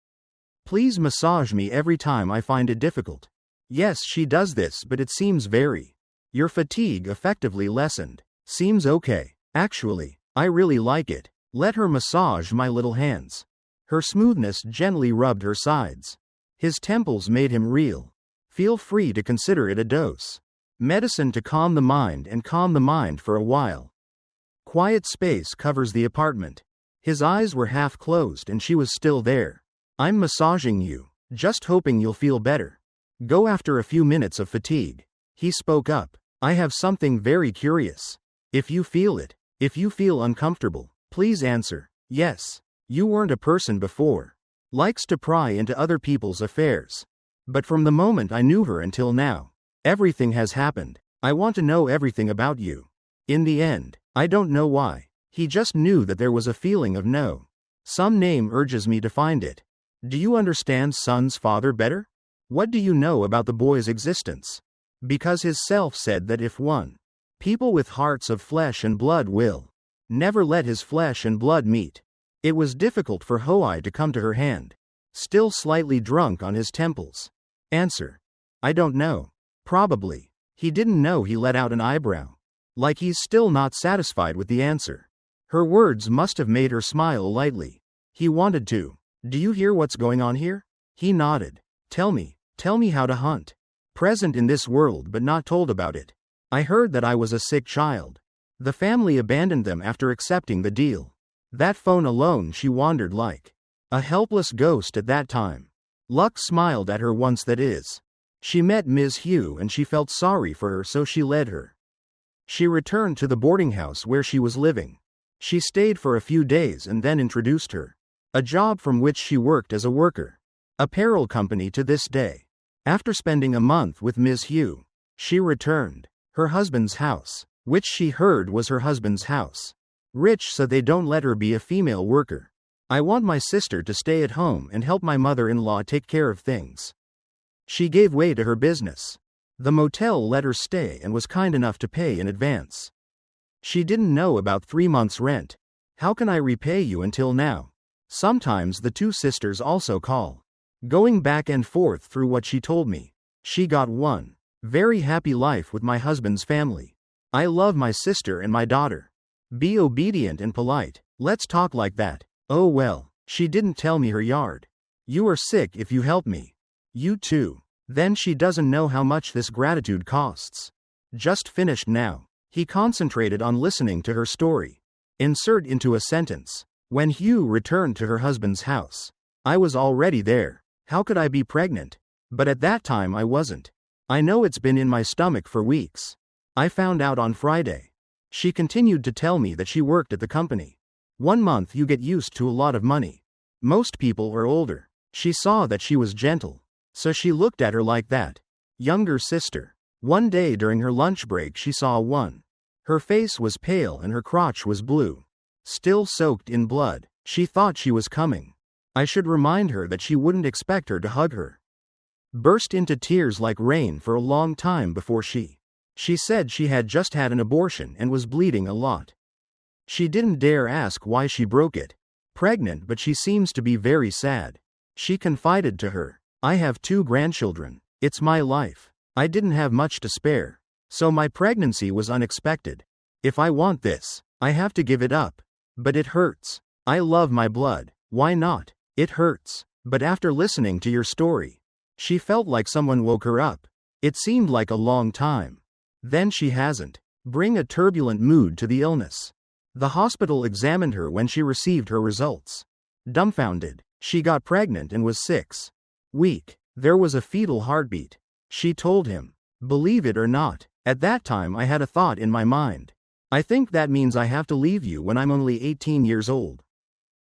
Please massage me every time I find it difficult. Yes, she does this, but it seems very. Your fatigue effectively lessened. Seems okay. Actually, I really like it. Let her massage my little hands. Her smoothness gently rubbed her sides. His temples made him reel. Feel free to consider it a dose. Medicine to calm the mind and calm the mind for a while. Quiet space covers the apartment. His eyes were half closed and she was still there. I'm massaging you, just hoping you'll feel better. Go after a few minutes of fatigue. He spoke up. I have something very curious. If you feel it, if you feel uncomfortable, please answer. Yes. You weren't a person before. Likes to pry into other people's affairs. But from the moment I knew her until now, everything has happened. I want to know everything about you. In the end, I don't know why. He just knew that there was a feeling of no. Some name urges me to find it. Do you understand son's father better? What do you know about the boy's existence? Because his self said that if one, people with hearts of flesh and blood will never let his flesh and blood meet. It was difficult for Hoai to come to her hand, still slightly drunk on his temples. Answer. I don't know. Probably. He didn't know. He let out an eyebrow. Like he's still not satisfied with the answer. Her words must have made her smile lightly. He wanted to. Do you hear what's going on here? He nodded. Tell me how to hunt. Present in this world but not told about it. I heard that I was a sick child. The family abandoned them after accepting the deal. That phone alone, she wandered like a helpless ghost at that time. Luck smiled at her once, that is. She met Ms. Hugh and she felt sorry for her, so she led her. She returned to the boarding house where she was living. She stayed for a few days and then introduced her. A job from which she worked as a worker. Apparel company to this day. After spending a month with Ms. Hugh, she returned. Her husband's house, which she heard was her husband's house. Rich, so they don't let her be a female worker. I want my sister to stay at home and help my mother-in-law take care of things. She gave way to her business. The motel let her stay and was kind enough to pay in advance. She didn't know about 3 months' rent. How can I repay you until now? Sometimes the two sisters also call. Going back and forth through what she told me. She got one very happy life with my husband's family. I love my sister and my daughter. Be obedient and polite. Let's talk like that. Oh well, she didn't tell me her yard. You are sick if you help me. You too. Then she doesn't know how much this gratitude costs. Just finished now. He concentrated on listening to her story. Insert into a sentence. When Hugh returned to her husband's house, I was already there. How could I be pregnant? But at that time I wasn't. I know it's been in my stomach for weeks. I found out on Friday. She continued to tell me that she worked at the company. 1 month you get used to a lot of money. Most people are older. She saw that she was gentle. So she looked at her like that. Younger sister. One day during her lunch break she saw one. Her face was pale and her crotch was blue. Still soaked in blood. She thought she was coming. I should remind her that she wouldn't expect her to hug her. Burst into tears like rain for a long time before she said she had just had an abortion and was bleeding a lot. She didn't dare ask why she broke it. Pregnant, but she seems to be very sad. She confided to her, I have 2 grandchildren. It's my life. I didn't have much to spare. So my pregnancy was unexpected. If I want this, I have to give it up. But it hurts. I love my blood. Why not? It hurts. But after listening to your story, she felt like someone woke her up. It seemed like a long time. Then she hasn't. Bring a turbulent mood to the illness. The hospital examined her when she received her results. Dumbfounded. She got pregnant and was 6 weeks. There was a fetal heartbeat. She told him, believe it or not, at that time I had a thought in my mind. I think that means I have to leave you when I'm only 18 years old.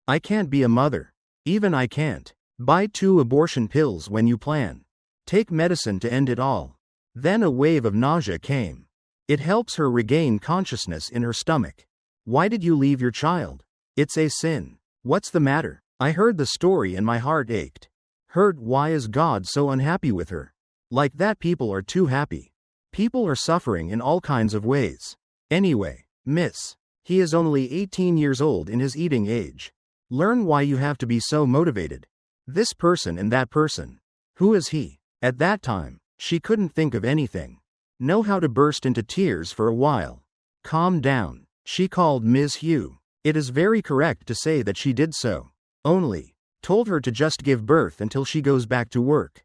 I can't be a mother. Even I can't. Buy 2 abortion pills when you plan. Take medicine to end it all. Then a wave of nausea came. It helps her regain consciousness in her stomach. Why did you leave your child? It's a sin. What's the matter? I heard the story and my heart ached. Hurt. Why is God so unhappy with her? Like that people are too happy. People are suffering in all kinds of ways. Anyway, miss, he is only 18 years old in his eating age. Learn why you have to be so motivated. This person and that person. Who is he? At that time, she couldn't think of anything. Know how to burst into tears for a while. Calm down. She called Ms. Hugh. It is very correct to say that she did so. Only, told her to just give birth until she goes back to work.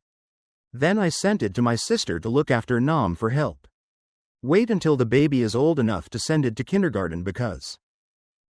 Then I sent it to my sister to look after Nam for help. Wait until the baby is old enough to send it to kindergarten because.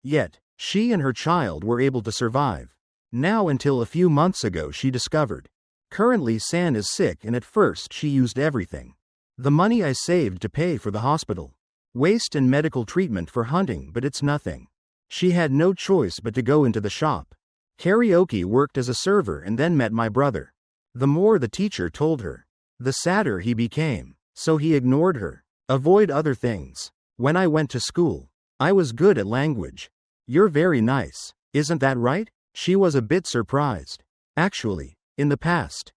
Yet, she and her child were able to survive. Now until a few months ago she discovered. Currently San is sick and at first she used everything. The money I saved to pay for the hospital. Waste and medical treatment for hunting, but it's nothing. She had no choice but to go into the shop. Karaoke worked as a server and then met my brother. The more the teacher told her, the sadder he became, so he ignored her. Avoid other things. When I went to school, I was good at language. You're very nice. Isn't that right? She was a bit surprised. Actually, in the past,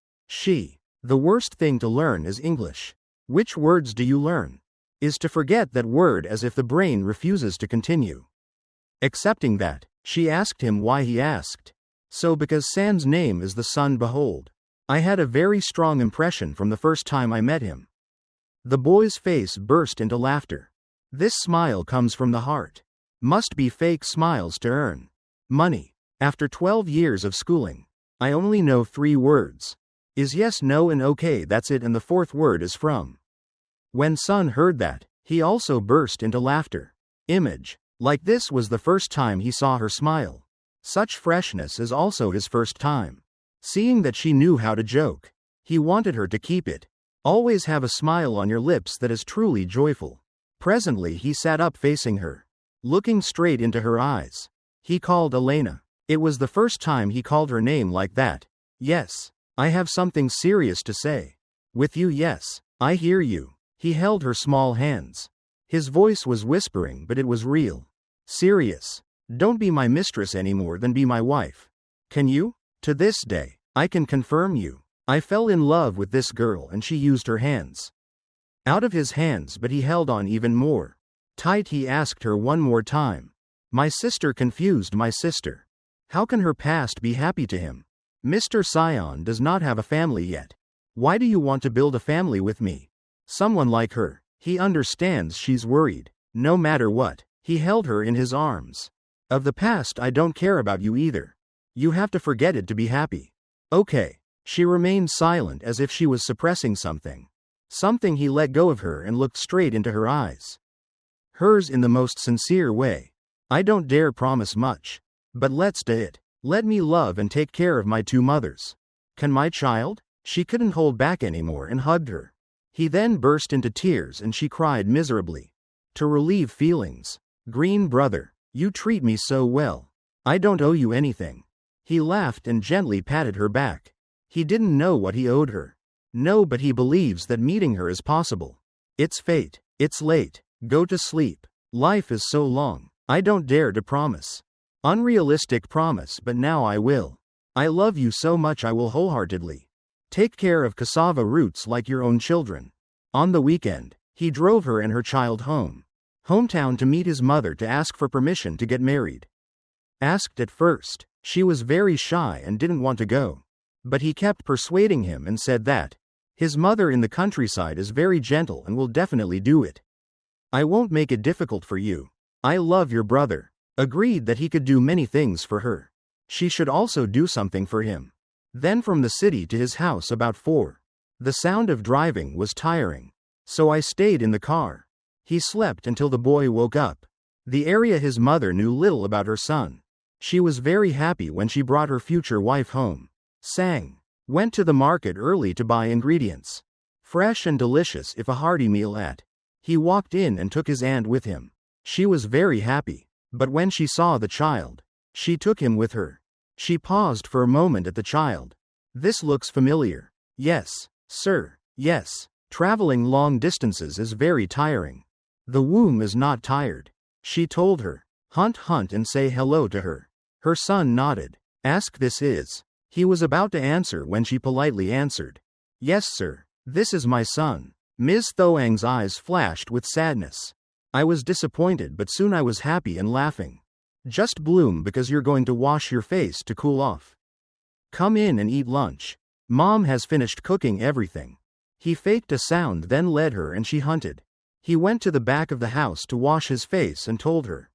the worst thing to learn is English. Which words do you learn? Is to forget that word as if the brain refuses to continue. Accepting that, she asked him why he asked. So because San's name is the sun behold. I had a very strong impression from the first time I met him. The boy's face burst into laughter. This smile comes from the heart. Must be fake smiles to earn money. After 12 years of schooling, I only know 3 words. Is yes, no and okay, that's it, and the 4th word is from. When Sun heard that, he also burst into laughter. Image. Like this was the first time he saw her smile. Such freshness is also his first time. Seeing that she knew how to joke, he wanted her to keep it. Always have a smile on your lips that is truly joyful. Presently he sat up facing her, looking straight into her eyes. He called Elena. It was the first time he called her name like that. Yes, I have something serious to say. With you, yes, I hear you. He held her small hands. His voice was whispering, but it was real. Serious. Don't be my mistress any more than be my wife. Can you? To this day, I can confirm you. I fell in love with this girl and she used her hands. Out of his hands, but he held on even more. Tight, he asked her one more time. My sister confused my sister. How can her past be happy to him? Mr. Sion does not have a family yet. Why do you want to build a family with me? Someone like her. He understands she's worried. No matter what, he held her in his arms. Of the past I don't care about you either. You have to forget it to be happy. Okay. She remained silent as if she was suppressing something. Something. He let go of her and looked straight into her eyes. Hers in the most sincere way. I don't dare promise much. But let's do it. Let me love and take care of my 2 mothers. Can my child? She couldn't hold back anymore and hugged her. He then burst into tears and she cried miserably. To relieve feelings. Green brother, you treat me so well. I don't owe you anything. He laughed and gently patted her back. He didn't know what he owed her. No, but he believes that meeting her is possible. It's fate. It's late. Go to sleep. Life is so long. I don't dare to promise. Unrealistic promise, but now I will. I love you so much I will wholeheartedly. Take care of cassava roots like your own children. On the weekend, he drove her and her child hometown to meet his mother to ask for permission to get married. Asked at first, she was very shy and didn't want to go. But he kept persuading him and said that his mother in the countryside is very gentle and will definitely do it. I won't make it difficult for you. I love your brother. Agreed that he could do many things for her. She should also do something for him. Then from the city to his house about 4. The sound of driving was tiring. So I stayed in the car. He slept until the boy woke up. The area his mother knew little about her son. She was very happy when she brought her future wife home. Sang. Went to the market early to buy ingredients. Fresh and delicious if a hearty meal at. He walked in and took his aunt with him. She was very happy. But when she saw the child, she took him with her. She paused for a moment at the child. This looks familiar. Yes, sir. Yes. Traveling long distances is very tiring. The womb is not tired. She told her. Hunt and say hello to her. Her son nodded. Ask this is. He was about to answer when she politely answered. Yes, sir. This is my son. Ms. Thoang's eyes flashed with sadness. I was disappointed, but soon I was happy and laughing. Just bloom because you're going to wash your face to cool off. Come in and eat lunch. Mom has finished cooking everything. He faked a sound, then led her and she hunted. He went to the back of the house to wash his face and told her.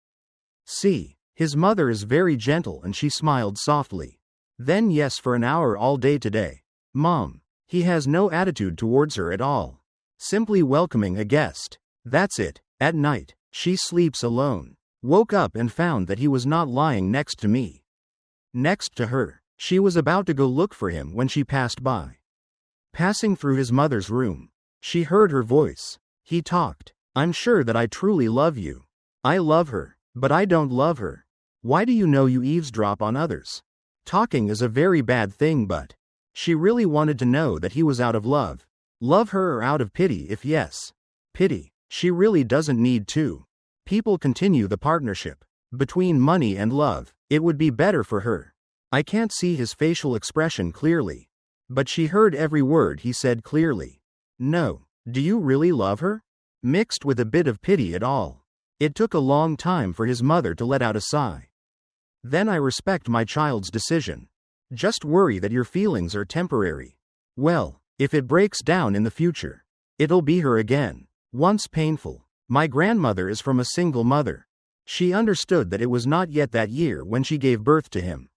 See, his mother is very gentle and she smiled softly. Then yes, for an hour all day today. Mom. He has no attitude towards her at all. Simply welcoming a guest. That's it. At night, she sleeps alone. Woke up and found that he was not lying next to me. Next to her. She was about to go look for him when she passed by. Passing through his mother's room, she heard her voice. He talked. I'm sure that I truly love you. I love her, but I don't love her. Why do you know you eavesdrop on others? Talking is a very bad thing, but she really wanted to know that he was out of love. Love her or out of pity? If yes, pity. She really doesn't need to. People continue the partnership. Between money and love, it would be better for her. I can't see his facial expression clearly. But she heard every word he said clearly. No. Do you really love her? Mixed with a bit of pity at all. It took a long time for his mother to let out a sigh. Then I respect my child's decision. Just worry that your feelings are temporary. Well, if it breaks down in the future, it'll be her again. Once painful. My grandmother is from a single mother. She understood that it was not yet that year when she gave birth to him.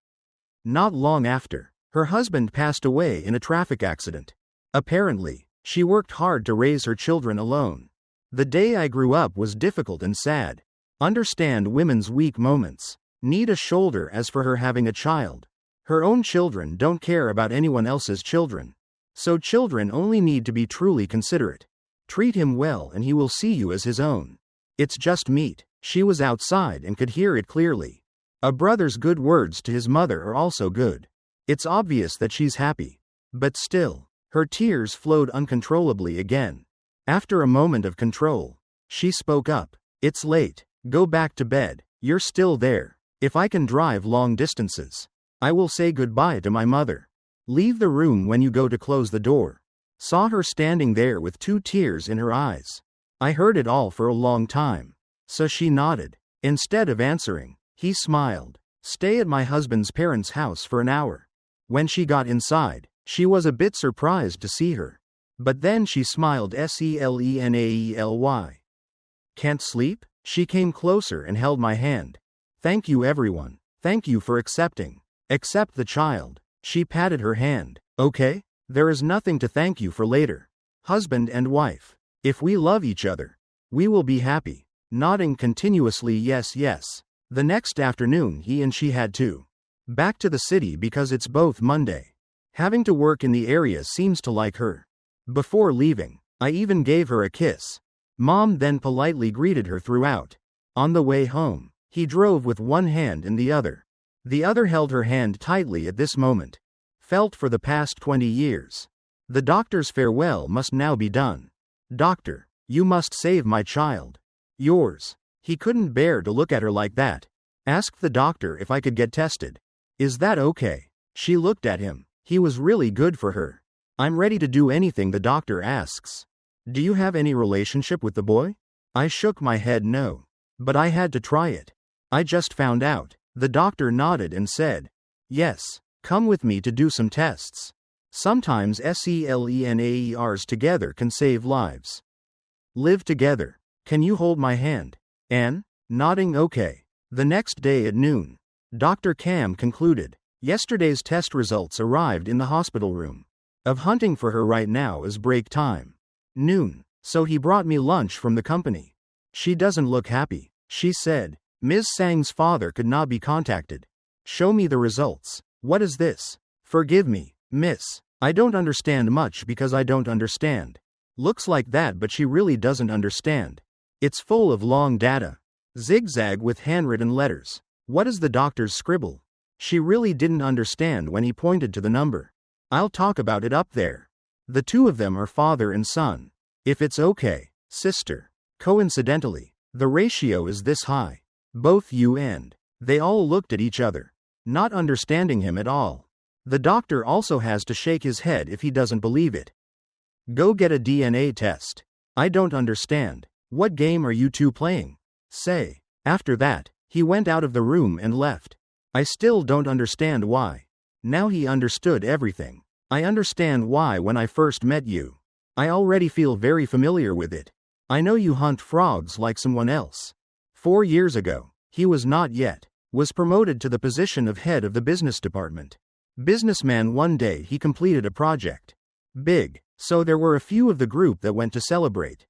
Not long after, her husband passed away in a traffic accident. Apparently, she worked hard to raise her children alone. The day I grew up was difficult and sad. Understand women's weak moments. Need a shoulder. As for her having a child, her own children don't care about anyone else's children. So children only need to be truly considerate. Treat him well and he will see you as his own. It's just meat. She was outside and could hear it clearly. A brother's good words to his mother are also good. It's obvious that she's happy. But still, her tears flowed uncontrollably again. After a moment of control, she spoke up. It's late. Go back to bed. You're still there. If I can drive long distances, I will say goodbye to my mother. Leave the room when you go to close the door. Saw her standing there with 2 tears in her eyes. I heard it all for a long time. So she nodded. Instead of answering, he smiled. Stay at my husband's parents' house for an hour. When she got inside, she was a bit surprised to see her. But then she smiled SELENAELY. Can't sleep? She came closer and held my hand. Thank you everyone. Thank you for accepting. Accept the child. She patted her hand. Okay? There is nothing to thank you for later. Husband and wife. If we love each other, we will be happy. Nodding continuously yes yes. The next afternoon he and she had to back to the city because it's both Monday. Having to work in the area seems to like her. Before leaving, I even gave her a kiss. Mom then politely greeted her throughout. On the way home, he drove with one hand in the other. The other held her hand tightly at this moment. Felt for the past 20 years. The doctor's farewell must now be done. Doctor, you must save my child. Yours. He couldn't bear to look at her like that. Asked the doctor if I could get tested. Is that okay? She looked at him. He was really good for her. I'm ready to do anything the doctor asks. Do you have any relationship with the boy? I shook my head no. But I had to try it. I just found out. The doctor nodded and said, yes, come with me to do some tests. Sometimes SELENAERs together can save lives. Live together. Can you hold my hand? Anne? Nodding okay. The next day at noon, Dr. Cam concluded. Yesterday's test results arrived in the hospital room. Of hunting for her right now is break time. Noon. So he brought me lunch from the company. She doesn't look happy. She said, Ms. Sang's father could not be contacted. Show me the results. What is this? Forgive me, miss. I don't understand much because I don't understand. Looks like that but she really doesn't understand. It's full of long data. Zigzag with handwritten letters. What is the doctor's scribble? She really didn't understand when he pointed to the number. I'll talk about it up there. The two of them are father and son. If it's okay, sister. Coincidentally, the ratio is this high. Both you and. They all looked at each other, not understanding him at all. The doctor also has to shake his head if he doesn't believe it. Go get a DNA test. I don't understand. What game are you two playing? Say. After that, he went out of the room and left. I still don't understand why. Now he understood everything. I understand why when I first met you. I already feel very familiar with it. I know you hunt frogs like someone else. 4 years ago, he was not yet. Was promoted to the position of head of the business department. Businessman one day he completed a project. Big, so there were a few of the group that went to celebrate.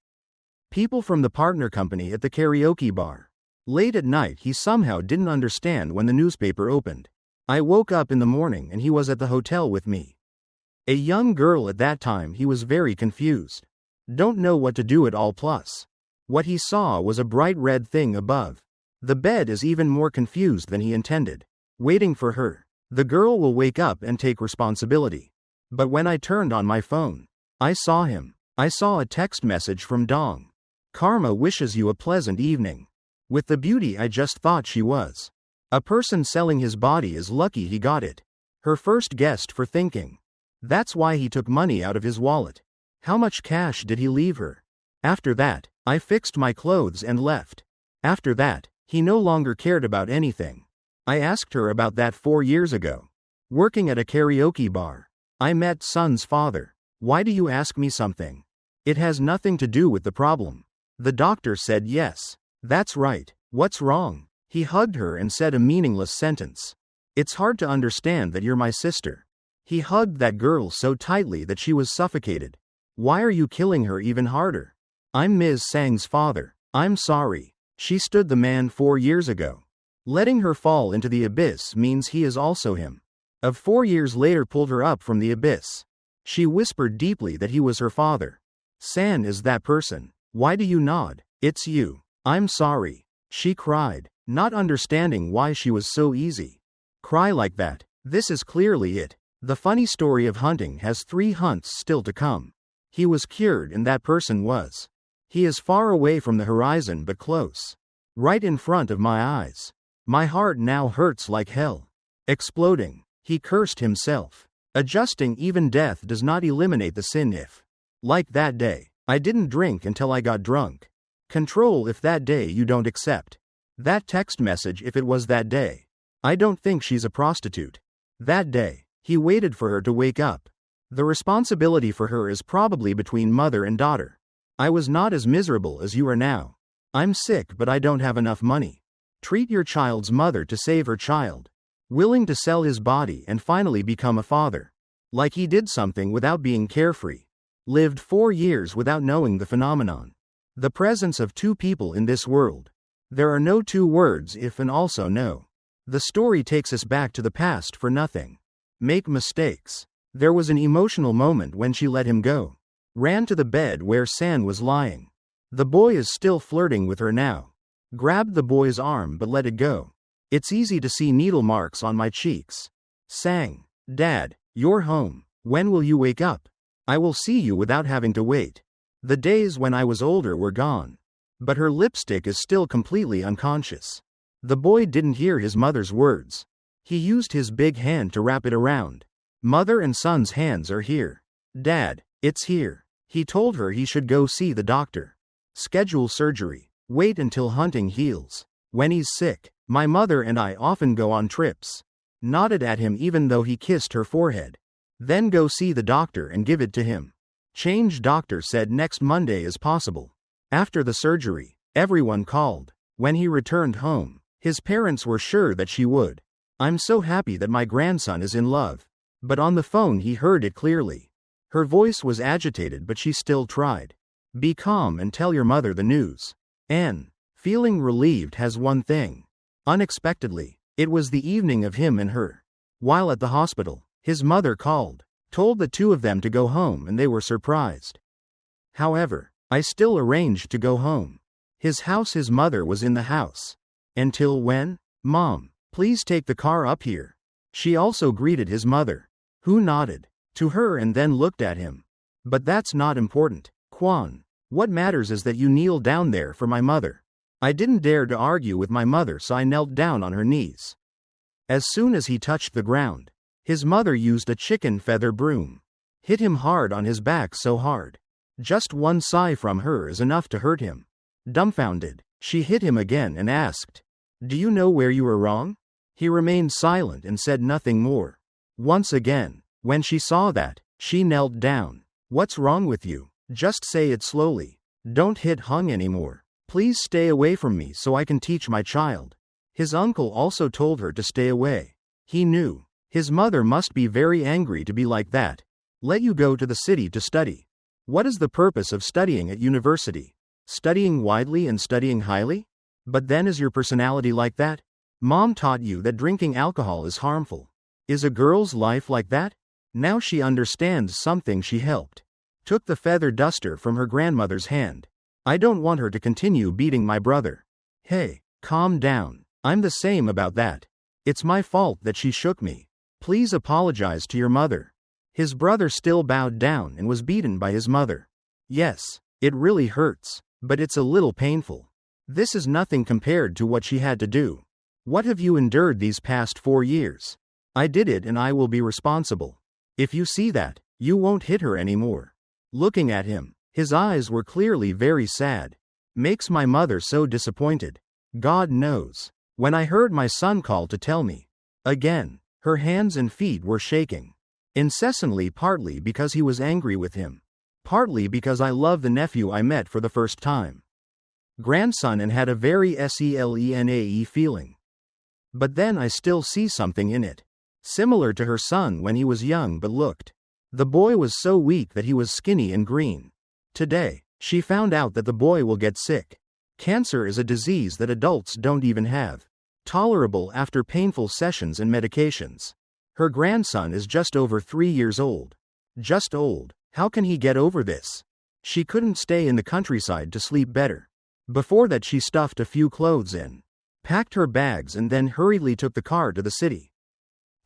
People from the partner company at the karaoke bar. Late at night he somehow didn't understand when the newspaper opened. I woke up in the morning and he was at the hotel with me. A young girl at that time he was very confused. Don't know what to do at all plus. What he saw was a bright red thing above. The bed is even more confused than he intended. Waiting for her. The girl will wake up and take responsibility. But when I turned on my phone, I saw him. I saw a text message from Dong. Karma wishes you a pleasant evening. With the beauty I just thought she was. A person selling his body is lucky he got it. Her first guest for thinking. That's why he took money out of his wallet. How much cash did he leave her? After that, I fixed my clothes and left. After that, he no longer cared about anything. I asked her about that 4 years ago. Working at a karaoke bar. I met son's father. Why do you ask me something? It has nothing to do with the problem. The doctor said yes. That's right. What's wrong? He hugged her and said a meaningless sentence. It's hard to understand that you're my sister. He hugged that girl so tightly that she was suffocated. Why are you killing her even harder? I'm Ms. Sang's father. I'm sorry. She stood the man 4 years ago. Letting her fall into the abyss means he is also him. Of 4 years later pulled her up from the abyss. She whispered deeply that he was her father. San is that person. Why do you nod? It's you. I'm sorry. She cried, not understanding why she was so easy. Cry like that. This is clearly it. The funny story of hunting has 3 hunts still to come. He was cured and that person was. He is far away from the horizon but close. Right in front of my eyes. My heart now hurts like hell. Exploding. He cursed himself. Adjusting even death does not eliminate the sin if. Like that day. I didn't drink until I got drunk. Control if that day you don't accept. That text message if it was that day. I don't think she's a prostitute. That day. He waited for her to wake up. The responsibility for her is probably between mother and daughter. I was not as miserable as you are now. I'm sick but I don't have enough money. Treat your child's mother to save her child. Willing to sell his body and finally become a father. Like he did something without being carefree. Lived 4 years without knowing the phenomenon. The presence of 2 people in this world. There are no 2 words if and also no. The story takes us back to the past for nothing. Make mistakes. There was an emotional moment when she let him go. Ran to the bed where San was lying. The boy is still flirting with her now. Grabbed the boy's arm but let it go. It's easy to see needle marks on my cheeks. Sang. Dad, you're home. When will you wake up? I will see you without having to wait. The days when I was older were gone. But her lipstick is still completely unconscious. The boy didn't hear his mother's words. He used his big hand to wrap it around. Mother and son's hands are here. Dad, it's here. He told her he should go see the doctor. Schedule surgery. Wait until hunting heals. When he's sick, my mother and I often go on trips. Nodded at him even though he kissed her forehead. Then go see the doctor and give it to him. Change doctor said next Monday is possible. After the surgery, everyone called. When he returned home, his parents were sure that she would. I'm so happy that my grandson is in love. But on the phone he heard it clearly. Her voice was agitated but she still tried. Be calm and tell your mother the news. N. Feeling relieved has one thing. Unexpectedly, it was the evening of him and her. While at the hospital, his mother called, told the 2 of them to go home and they were surprised. However, I still arranged to go home. His mother was in the house. Until when? Mom, please take the car up here. She also greeted his mother, who nodded to her and then looked at him. But that's not important, Kwan. What matters is that you kneel down there for my mother. I didn't dare to argue with my mother so I knelt down on her knees. As soon as he touched the ground, his mother used a chicken feather broom. Hit him hard on his back so hard. Just one sigh from her is enough to hurt him. Dumbfounded, she hit him again and asked, do you know where you were wrong? He remained silent and said nothing more. Once again, when she saw that, she knelt down. What's wrong with you? Just say it slowly. Don't hit Hung anymore. Please stay away from me so I can teach my child. His uncle also told her to stay away. He knew. His mother must be very angry to be like that. Let you go to the city to study. What is the purpose of studying at university? Studying widely and studying highly? But then is your personality like that? Mom taught you that drinking alcohol is harmful. Is a girl's life like that? Now she understands something. She helped. Took the feather duster from her grandmother's hand. I don't want her to continue beating my brother. Hey, calm down. I'm the same about that. It's my fault that she shook me. Please apologize to your mother. His brother still bowed down and was beaten by his mother. Yes, it really hurts. But it's a little painful. This is nothing compared to what she had to do. What have you endured these past 4 years? I did it and I will be responsible. If you see that, you won't hit her anymore. Looking at him, his eyes were clearly very sad. Makes my mother so disappointed. God knows. When I heard my son call to tell me. Again, her hands and feet were shaking. Incessantly, partly because he was angry with him. Partly because I love the nephew I met for the first time. Grandson and had a very SELENAE feeling. But then I still see something in it. Similar to her son when he was young but looked. The boy was so weak that he was skinny and green. Today, she found out that the boy will get sick. Cancer is a disease that adults don't even have. Tolerable after painful sessions and medications. Her grandson is just over 3 years old. Just old. How can he get over this? She couldn't stay in the countryside to sleep better. Before that she stuffed a few clothes in, packed her bags and then hurriedly took the car to the city.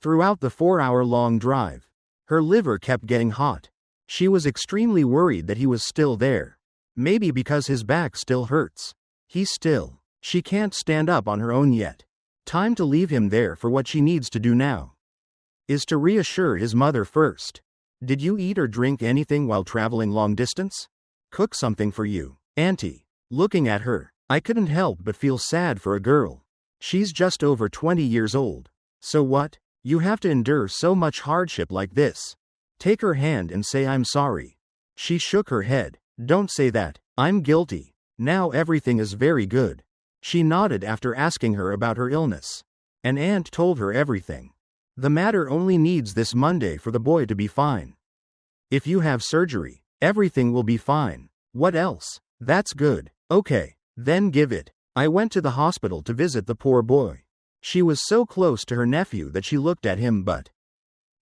Throughout the 4-hour-long drive, her liver kept getting hot. She was extremely worried that he was still there. Maybe because his back still hurts. She can't stand up on her own yet. Time to leave him there for what she needs to do now. Is to reassure his mother first. Did you eat or drink anything while traveling long distance? Cook something for you, Auntie. Looking at her, I couldn't help but feel sad for a girl. She's just over 20 years old. So what? You have to endure so much hardship like this. Take her hand and say I'm sorry. She shook her head. Don't say that. I'm guilty. Now everything is very good. She nodded after asking her about her illness. An aunt told her everything. The matter only needs this Monday for the boy to be fine. If you have surgery, everything will be fine. What else? That's good. Okay, then give it. I went to the hospital to visit the poor boy. She was so close to her nephew that she looked at him but.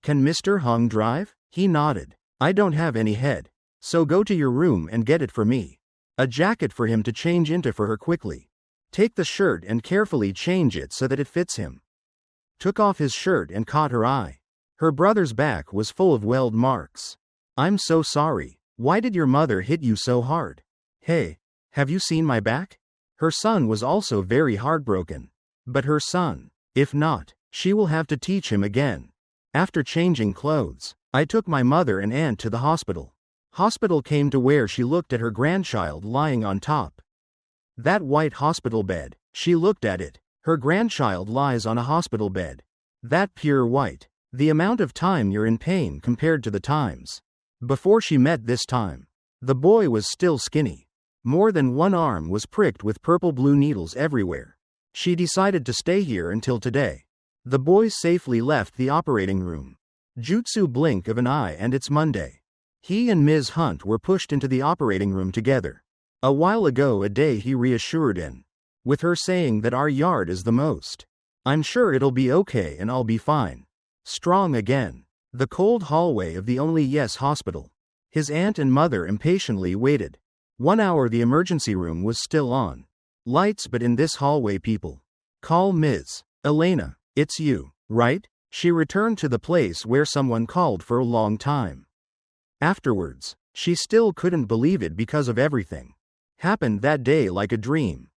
Can Mr. Hung drive? He nodded. I don't have any head. So go to your room and get it for me. A jacket for him to change into for her quickly. Take the shirt and carefully change it so that it fits him. Took off his shirt and caught her eye. Her brother's back was full of weld marks. I'm so sorry. Why did your mother hit you so hard? Hey, have you seen my back? Her son was also very heartbroken. But her son, if not, she will have to teach him again. After changing clothes, I took my mother and aunt to the hospital. Hospital came to where she looked at her grandchild lying on top. That white hospital bed, she looked at it. Her grandchild lies on a hospital bed. That pure white. The amount of time you're in pain compared to the times before she met this time. The boy was still skinny. More than one arm was pricked with purple-blue needles everywhere. She decided to stay here until today. The boys safely left the operating room. Jutsu blink of an eye and it's Monday. He and Ms. Hunt were pushed into the operating room together. A while ago a day he reassured in. With her saying that our yard is the most. I'm sure it'll be okay and I'll be fine. Strong again. The cold hallway of the Only Yes hospital. His aunt and mother impatiently waited. 1 hour the emergency room was still on. Lights but in this hallway people. Call Ms. Elena. It's you, right? She returned to the place where someone called for a long time. Afterwards, she still couldn't believe it because of everything. Happened that day like a dream.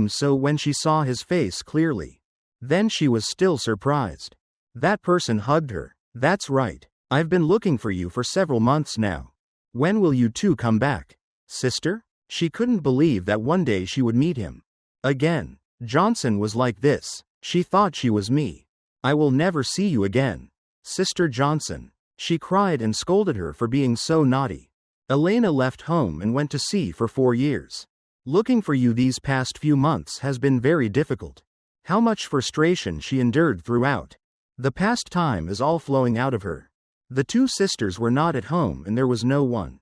So when she saw his face clearly. Then she was still surprised. That person hugged her. That's right. I've been looking for you for several months now. When will you two come back? Sister? She couldn't believe that one day she would meet him. Again. Johnson was like this. She thought she was me. I will never see you again. Sister Johnson. She cried and scolded her for being so naughty. Elena left home and went to sea for 4 years. Looking for you these past few months has been very difficult. How much frustration she endured throughout. The past time is all flowing out of her. The two sisters were not at home and there was no one.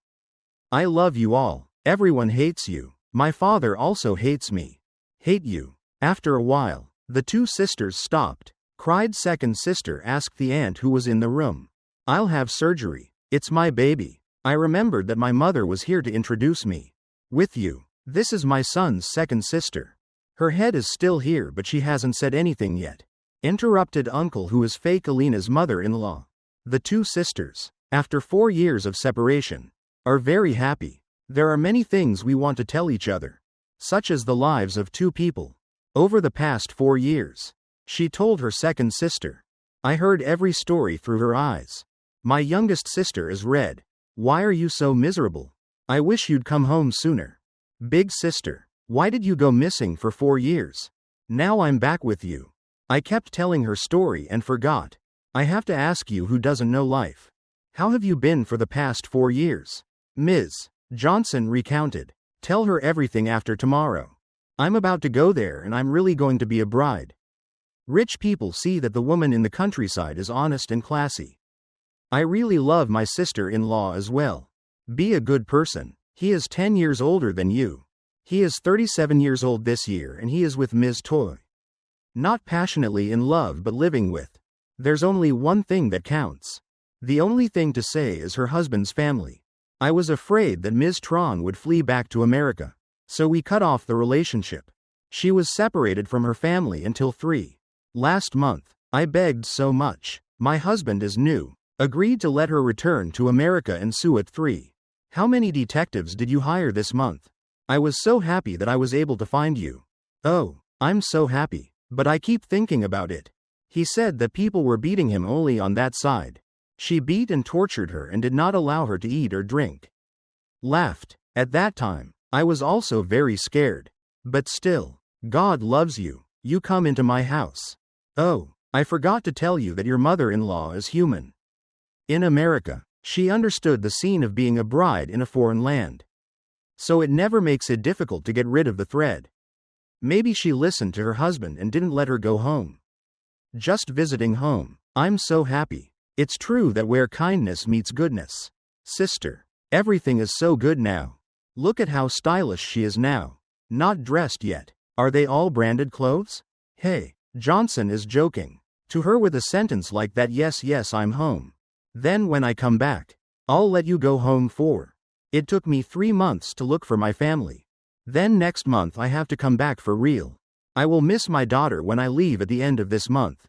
I love you all. Everyone hates you. My father also hates me. Hate you. After a while, the two sisters stopped. Cried. Second sister asked the aunt who was in the room. I'll have surgery. It's my baby. I remembered that my mother was here to introduce me. With you. This is my son's second sister. Her head is still here but she hasn't said anything yet. Interrupted uncle who is fake Alina's mother-in-law. The two sisters, after 4 years of separation, are very happy. There are many things we want to tell each other, such as the lives of two people. Over the past 4 years, she told her second sister. I heard every story through her eyes. My youngest sister is red. Why are you so miserable? I wish you'd come home sooner. Big sister, why did you go missing for 4 years? Now I'm back with you. I kept telling her story and forgot. I have to ask you who doesn't know life. How have you been for the past 4 years? Ms. Johnson recounted. Tell her everything after tomorrow. I'm about to go there and I'm really going to be a bride. Rich people see that the woman in the countryside is honest and classy. I really love my sister-in-law as well. Be a good person. He is 10 years older than you. He is 37 years old this year and he is with Ms. Toy. Not passionately in love but living with. There's only one thing that counts. The only thing to say is her husband's family. I was afraid that Ms. Tron would flee back to America, so we cut off the relationship. She was separated from her family until 3. Last month, I begged so much. My husband is new. Agreed to let her return to America and sue at 3. How many detectives did you hire this month? I was so happy that I was able to find you. Oh, I'm so happy. But I keep thinking about it. He said that people were beating him only on that side. She beat and tortured her and did not allow her to eat or drink. Laughed. At that time, I was also very scared. But still, God loves you. You come into my house. Oh, I forgot to tell you that your mother-in-law is human. In America, she understood the scene of being a bride in a foreign land. So it never makes it difficult to get rid of the thread. Maybe she listened to her husband and didn't let her go home. Just visiting home. I'm so happy. It's true that where kindness meets goodness. Sister, everything is so good now. Look at how stylish she is now. Not dressed yet. Are they all branded clothes? Hey, Johnson is joking. To her with a sentence like that, yes, I'm home. Then when I come back, I'll let you go home for. It took me 3 months to look for my family. Then next month I have to come back for real. I will miss my daughter when I leave at the end of this month.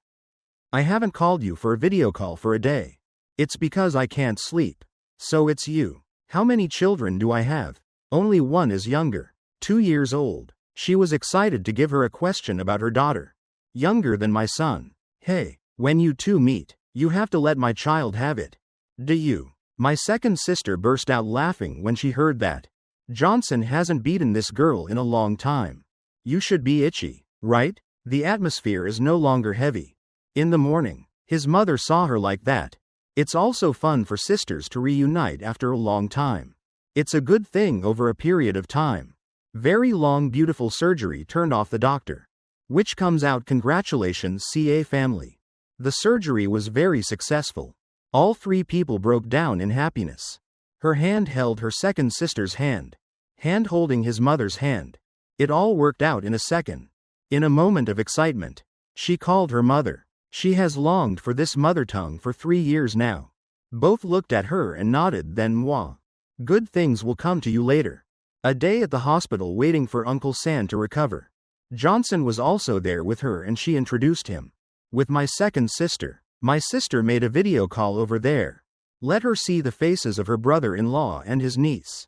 I haven't called you for a video call for a day. It's because I can't sleep. So it's you. How many children do I have? Only one is younger. 2 years old. She was excited to give her a question about her daughter. Younger than my son. Hey, when you two meet, you have to let my child have it. Do you? My second sister burst out laughing when she heard that. Johnson hasn't beaten this girl in a long time. You should be itchy, right? The atmosphere is no longer heavy. In the morning, his mother saw her like that. It's also fun for sisters to reunite after a long time. It's a good thing over a period of time. Very long beautiful surgery turned off the doctor. Which comes out congratulations CA family. The surgery was very successful. All 3 people broke down in happiness. Her hand held her second sister's hand. Hand holding his mother's hand. It all worked out in a second. In a moment of excitement, she called her mother. She has longed for this mother tongue for 3 years now. Both looked at her and nodded, then moi. Good things will come to you later. A day at the hospital waiting for Uncle Sam to recover. Johnson was also there with her and she introduced him. With my second sister. My sister made a video call over there. Let her see the faces of her brother-in-law and his niece.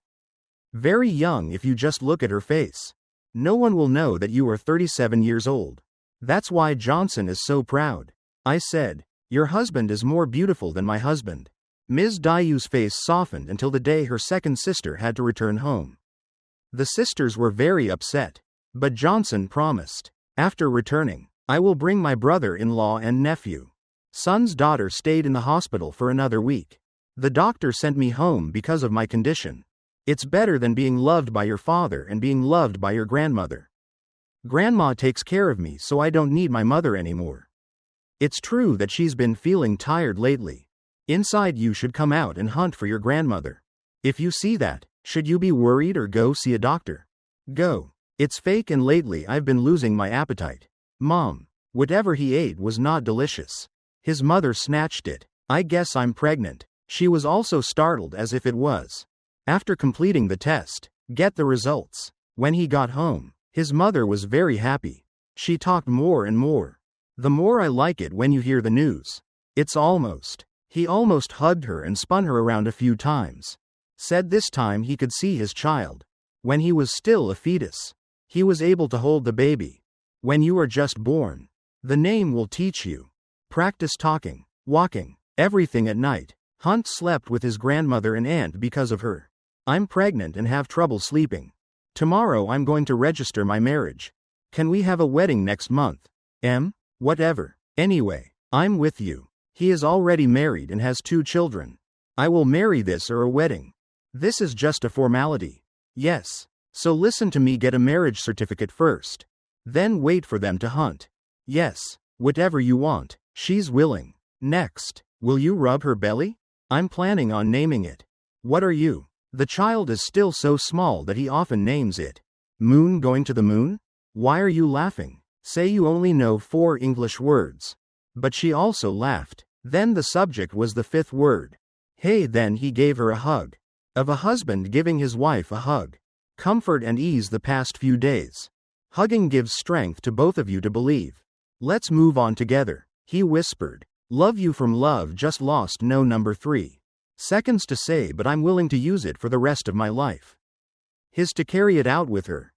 Very young if you just look at her face. No one will know that you are 37 years old. That's why Johnson is so proud. I said, your husband is more beautiful than my husband. Ms. Dayu's face softened until the day her second sister had to return home. The sisters were very upset. But Johnson promised. After returning, I will bring my brother-in-law and nephew. Son's daughter stayed in the hospital for another week. The doctor sent me home because of my condition. It's better than being loved by your father and being loved by your grandmother. Grandma takes care of me so I don't need my mother anymore. It's true that she's been feeling tired lately. Inside you should come out and hunt for your grandmother. If you see that, should you be worried or go see a doctor? Go. It's fake and lately I've been losing my appetite. Mom, whatever he ate was not delicious. His mother snatched it. I guess I'm pregnant. She was also startled as if it was. After completing the test, get the results. When he got home, his mother was very happy. She talked more and more. The more I like it when you hear the news. It's almost. He almost hugged her and spun her around a few times. Said this time he could see his child. When he was still a fetus. He was able to hold the baby. When you are just born. The name will teach you. Practice talking, walking, everything at night. Hunt slept with his grandmother and aunt because of her. I'm pregnant and have trouble sleeping. Tomorrow I'm going to register my marriage. Can we have a wedding next month? Whatever. Anyway, I'm with you. He is already married and has 2 children. I will marry this or a wedding. This is just a formality. Yes. So listen to me, get a marriage certificate first. Then wait for them to hunt. Yes. Whatever you want. She's willing. Next. Will you rub her belly? I'm planning on naming it. What are you? The child is still so small that he often names it. Moon going to the moon? Why are you laughing? Say you only know 4 English words. But she also laughed. Then the subject was the 5th word. Hey, then he gave her a hug. Of a husband giving his wife a hug. Comfort and ease the past few days. Hugging gives strength to both of you to believe. Let's move on together. He whispered. Love you from love just lost no number 3 seconds to say, but I'm willing to use it for the rest of my life. His to carry it out with her.